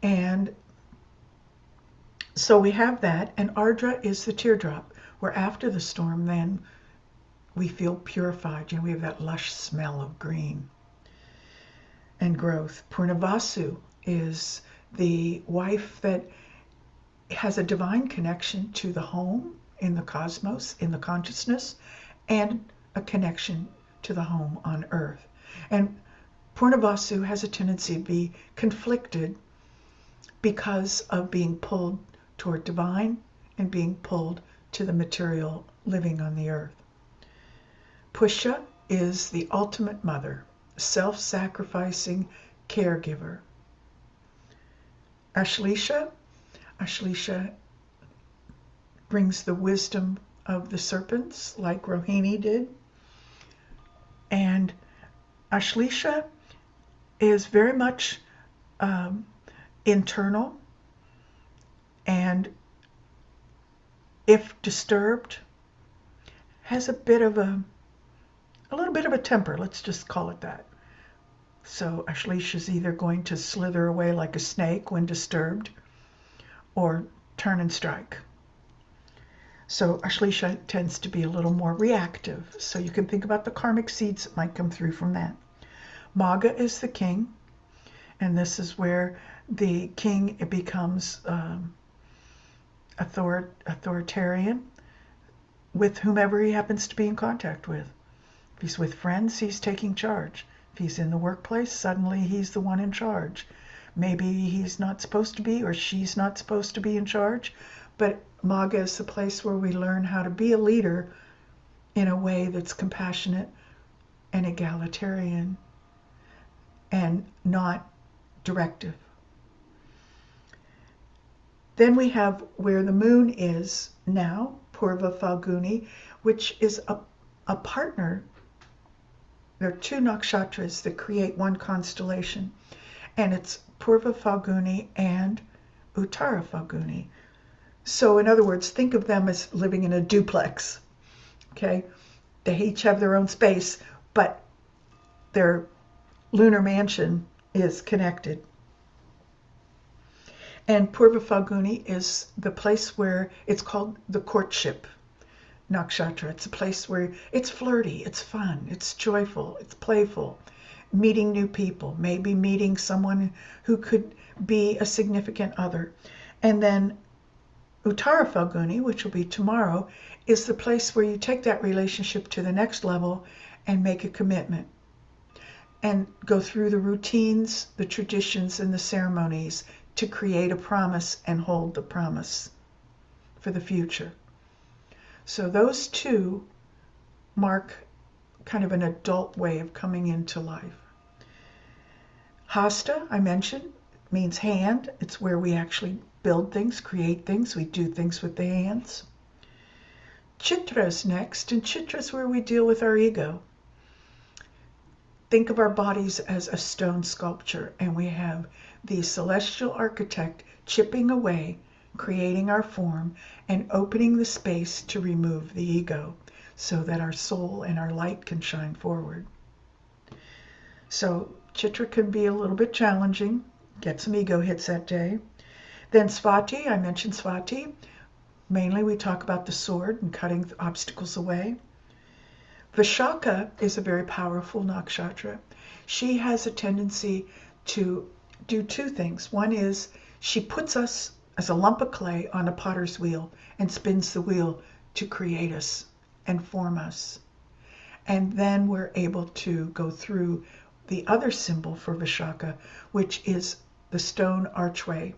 And so we have that, and Ardra is the teardrop, where after the storm then we feel purified. We have that lush smell of green and growth. Purnavasu is the wife that has a divine connection to the home in the cosmos, in the consciousness, and a connection to the home on earth. And Purnavasu has a tendency to be conflicted because of being pulled toward divine and being pulled to the material living on the earth. Pusha is the ultimate mother, self-sacrificing caregiver. Ashleisha brings the wisdom of the serpents, like Rohini did. And Ashleisha is very much internal, and if disturbed, has a little bit of a temper, let's just call it that. So Ashleisha is either going to slither away like a snake when disturbed, or turn and strike. So Ashleisha tends to be a little more reactive. So you can think about the karmic seeds that might come through from that. Magha is the king, and this is where the king becomes authoritarian with whomever he happens to be in contact with. If he's with friends, he's taking charge. If he's in the workplace, suddenly he's the one in charge. Maybe he's not supposed to be, or she's not supposed to be in charge, but Magha is the place where we learn how to be a leader in a way that's compassionate and egalitarian and not directive. Then we have where the moon is now, Purva Falguni, which is a partner. There are two nakshatras that create one constellation, and it's Purva Falguni and Uttara Falguni. So in other words, think of them as living in a duplex. Okay? They each have their own space, but their lunar mansion is connected. And Purva Falguni is the place where it's called the courtship nakshatra. It's a place where it's flirty, it's fun, it's joyful, it's playful, meeting new people, maybe meeting someone who could be a significant other. And then Uttara Falguni, which will be tomorrow, is the place where you take that relationship to the next level and make a commitment and go through the routines, the traditions, and the ceremonies to create a promise and hold the promise for the future. So those two mark kind of an adult way of coming into life. Hasta, I mentioned, means hand. It's where we actually build things, create things. We do things with the hands. Chitra's next, and Chitra's where we deal with our ego. Think of our bodies as a stone sculpture, and we have the celestial architect chipping away, creating our form, and opening the space to remove the ego so that our soul and our light can shine forward. So Chitra can be a little bit challenging, get some ego hits that day. Then Svati, I mentioned Svati. Mainly we talk about the sword and cutting obstacles away. Vishaka is a very powerful nakshatra. She has a tendency to do two things. One is she puts us as a lump of clay on a potter's wheel and spins the wheel to create us and form us. And then we're able to go through the other symbol for Vishaka, which is the stone archway,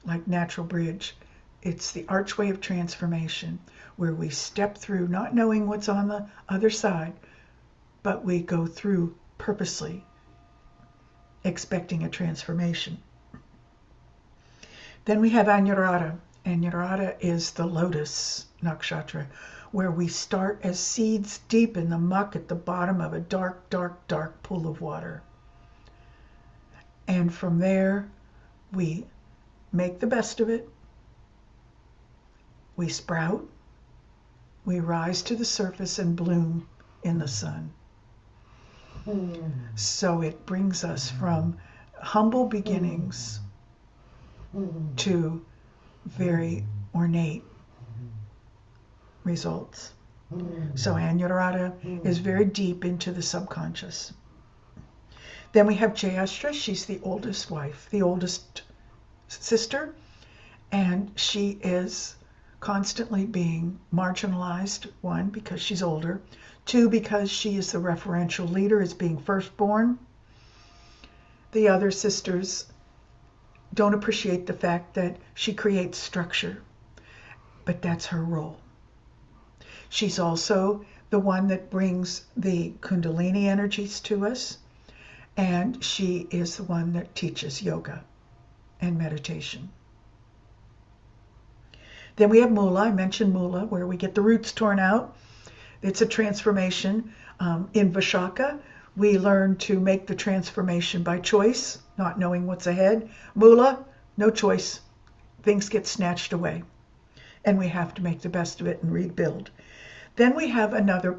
like Natural Bridge. It's the archway of transformation where we step through not knowing what's on the other side, but we go through purposely, expecting a transformation. Then we have Anuradha. Anuradha is the lotus nakshatra, where we start as seeds deep in the muck at the bottom of a dark, dark, dark pool of water. And from there, we make the best of it. We sprout, we rise to the surface and bloom in the sun. So it brings us from humble beginnings to very ornate results. So Anuradha is very deep into the subconscious. Then we have Jayastra. She's the oldest wife, the oldest sister, and she is constantly being marginalized, one, because she's older, two, because she is the referential leader as being firstborn. The other sisters don't appreciate the fact that she creates structure, but that's her role. She's also the one that brings the Kundalini energies to us, and she is the one that teaches yoga and meditation. Then we have Mula. I mentioned Mula, where we get the roots torn out. It's a transformation. In Vishaka, we learn to make the transformation by choice, not knowing what's ahead. Mula, no choice. Things get snatched away, and we have to make the best of it and rebuild. Then we have another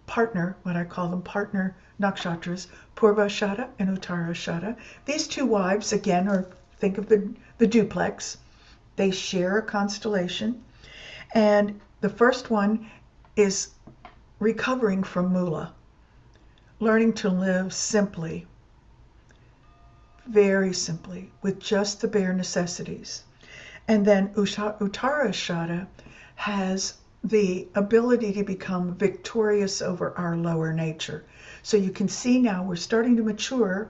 partner, what I call them partner nakshatras, Purvashada and Uttarashada. These two wives, again, are, think of the duplex. They share a constellation, and the first one is recovering from Mula, learning to live simply, very simply, with just the bare necessities. And then Uttarashada has the ability to become victorious over our lower nature. So you can see now we're starting to mature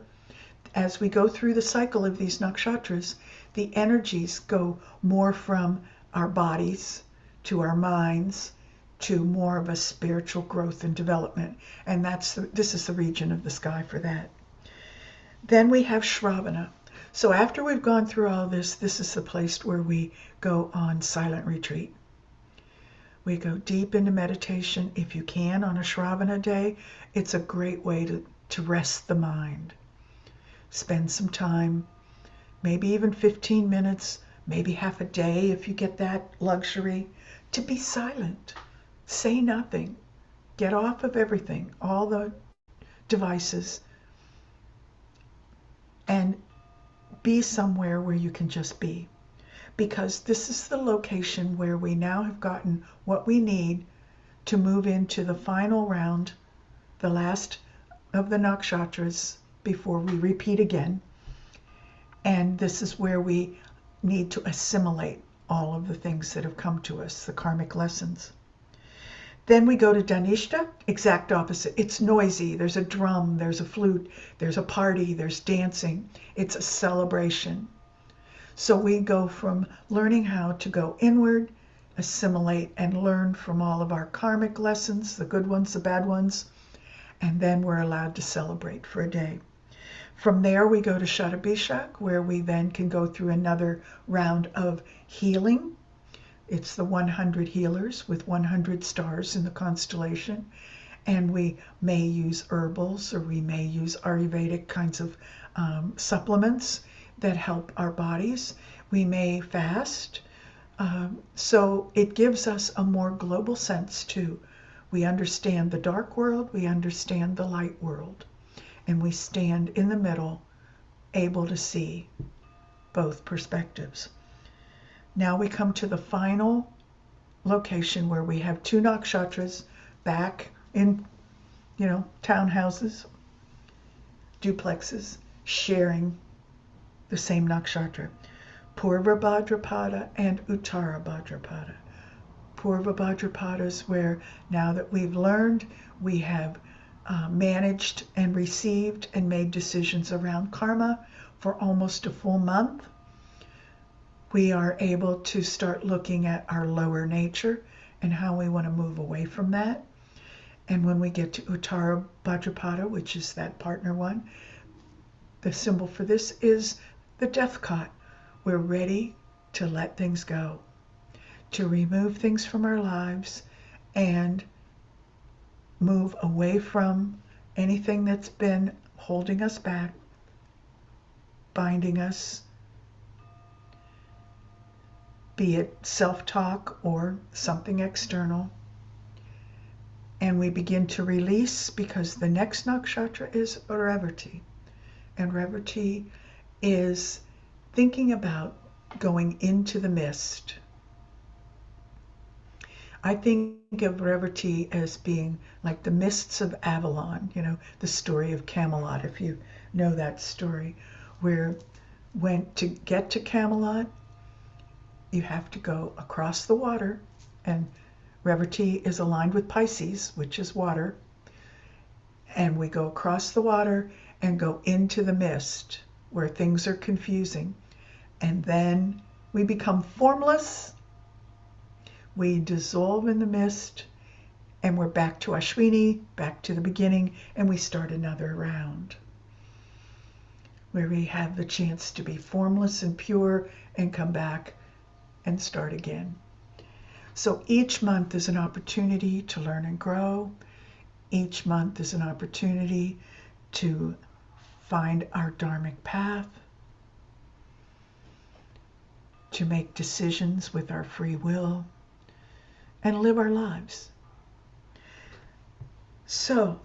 as we go through the cycle of these nakshatras. The energies go more from our bodies to our minds to more of a spiritual growth and development. And this is the region of the sky for that. Then we have Shravana. So after we've gone through all this, this is the place where we go on silent retreat. We go deep into meditation. If you can, on a Shravana day, it's a great way to rest the mind. Spend some time, maybe even 15 minutes, maybe half a day if you get that luxury, to be silent. Say nothing. Get off of everything, all the devices, and be somewhere where you can just be. Because this is the location where we now have gotten what we need to move into the final round, the last of the nakshatras before we repeat again. And this is where we need to assimilate all of the things that have come to us, the karmic lessons. Then we go to Dhanishta, exact opposite. It's noisy. There's a drum, there's a flute, there's a party, there's dancing. It's a celebration. So we go from learning how to go inward assimilate and learn from all of our karmic lessons, the good ones, the bad ones, and then we're allowed to celebrate for a day. From there, we go to Shadabishak, where we then can go through another round of healing. It's the 100 healers with 100 stars in the constellation. And we may use herbals, or we may use Ayurvedic kinds of supplements that help our bodies. We may fast. So it gives us a more global sense too. We understand the dark world, we understand the light world, and we stand in the middle, able to see both perspectives. Now we come to the final location where we have 2 nakshatras back in, townhouses, duplexes, sharing the same nakshatra. Purva Bhadrapada and Uttara Bhadrapada. Purva Bhadrapada is where, now that we've learned, we have managed and received and made decisions around karma for almost a full month. We are able to start looking at our lower nature and how we want to move away from that. And when we get to Uttara Bhadrapada, which is that partner one, the symbol for this is the death cot. We're ready to let things go, to remove things from our lives and move away from anything that's been holding us back, binding us, be it self-talk or something external. And we begin to release, because the next nakshatra is Revati. And Revati is thinking about going into the mist. I think of Revati as being like the mists of Avalon, the story of Camelot, if you know that story, where to get to Camelot, you have to go across the water, and Revati is aligned with Pisces, which is water, and we go across the water and go into the mist where things are confusing, and then we become formless, we dissolve in the mist, and we're back to Ashwini, back to the beginning, and we start another round where we have the chance to be formless and pure and come back and start again. So each month is an opportunity to learn and grow. Each month is an opportunity to find our dharmic path, to make decisions with our free will, and live our lives. So,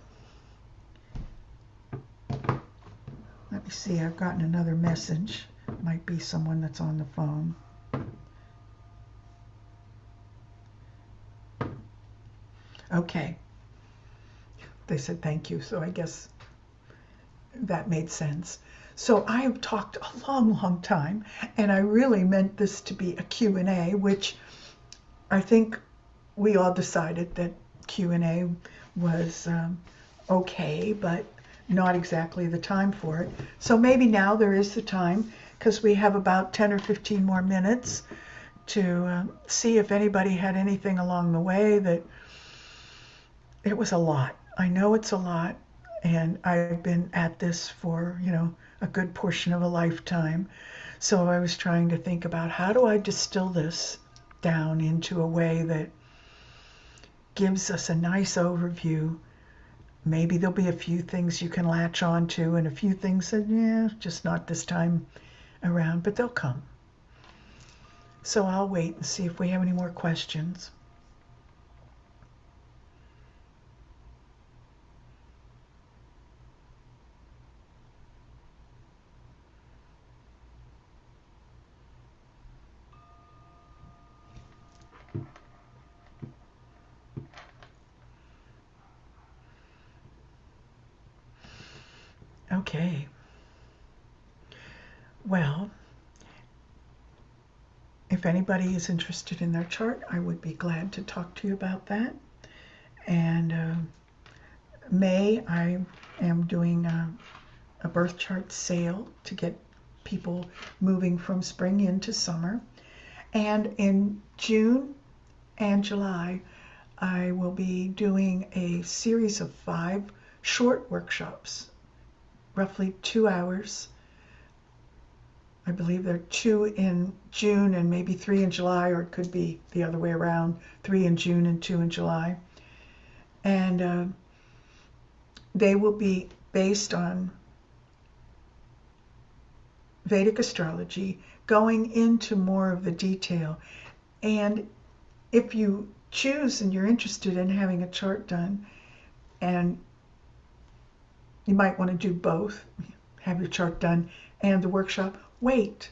let me see, I've gotten another message. It might be someone that's on the phone. Okay. They said thank you, so I guess that made sense. So I have talked a long time, and I really meant this to be a Q&A, which I think we all decided that Q&A was okay, but not exactly the time for it. So maybe now there is the time, because we have about 10 or 15 more minutes to see if anybody had anything along the way that it was a lot. I know it's a lot, and I've been at this for, a good portion of a lifetime. So I was trying to think about, how do I distill this down into a way that gives us a nice overview. Maybe there'll be a few things you can latch on to, and a few things that, just not this time around, but they'll come. So I'll wait and see if we have any more questions. Okay. Well, if anybody is interested in their chart, I would be glad to talk to you about that. And May, I am doing a birth chart sale to get people moving from spring into summer. And in June, and July, I will be doing a series of 5 short workshops, roughly 2 hours. I believe there are 2 in June and maybe 3 in July, or it could be the other way around, 3 in June and 2 in July. And they will be based on Vedic astrology, going into more of the detail. And if you choose and you're interested in having a chart done, and you might want to do both, have your chart done and the workshop, wait,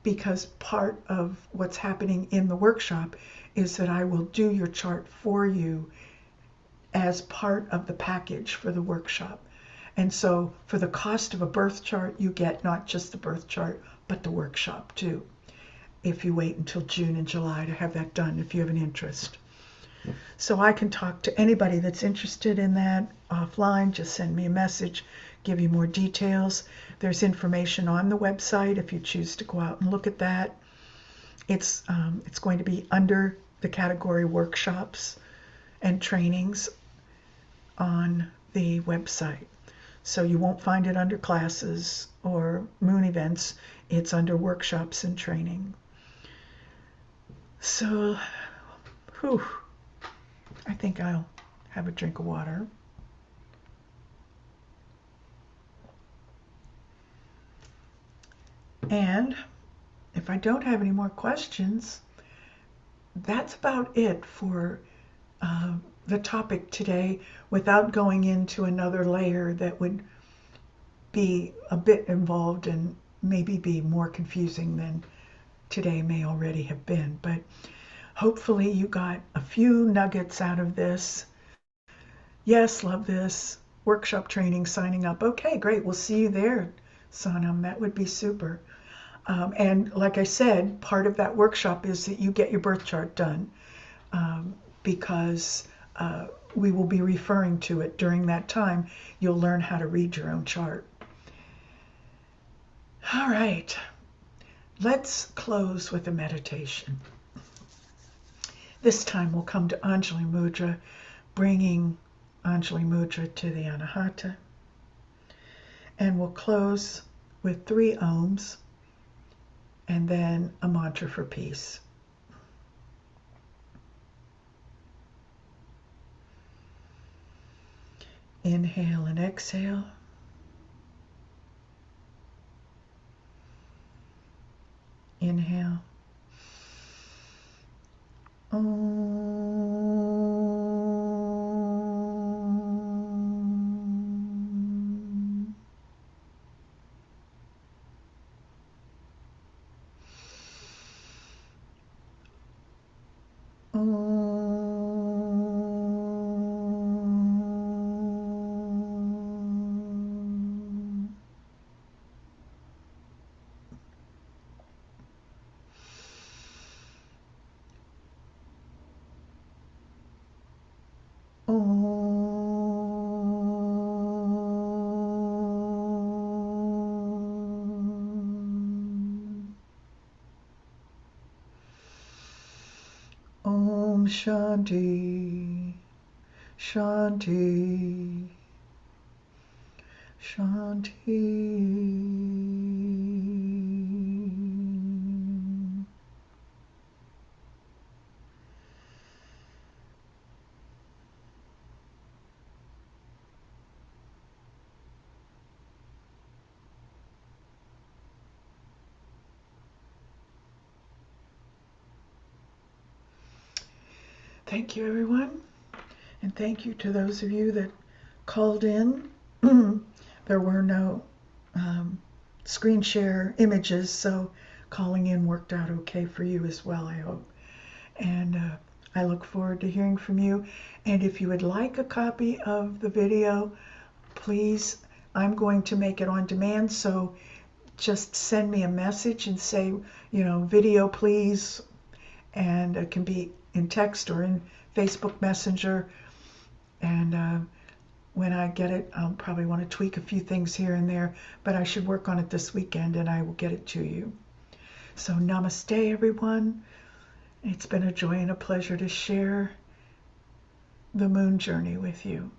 because part of what's happening in the workshop is that I will do your chart for you as part of the package for the workshop. And so for the cost of a birth chart, you get not just the birth chart, but the workshop too, if you wait until June and July to have that done, if you have an interest. So I can talk to anybody that's interested in that offline. Just send me a message, give you more details. There's information on the website if you choose to go out and look at that. It's going to be under the category workshops and trainings on the website. So you won't find it under classes or moon events. It's under workshops and training. So, whew, I think I'll have a drink of water. And if I don't have any more questions, that's about it for the topic today, without going into another layer that would be a bit involved and maybe be more confusing than today may already have been. But hopefully you got a few nuggets out of this. Yes, love this. Workshop training, signing up. Okay, great. We'll see you there, Sonam. That would be super. And like I said, part of that workshop is that you get your birth chart done, because we will be referring to it during that time. You'll learn how to read your own chart. All right, let's close with a meditation. This time we'll come to Anjali Mudra, bringing Anjali Mudra to the Anahata. And we'll close with 3 ohms and then a mantra for peace. Inhale and exhale. Inhale. Om Shanti, Shanti, Shanti. Thank you, everyone. And thank you to those of you that called in. There were no screen share images, so calling in worked out okay for you as well, I hope. And I look forward to hearing from you. And if you would like a copy of the video, please, I'm going to make it on demand, so just send me a message and say, video please, and it can be in text or in Facebook Messenger. And when I get it, I'll probably want to tweak a few things here and there, but I should work on it this weekend and I will get it to you. So namaste, everyone. It's been a joy and a pleasure to share the moon journey with you.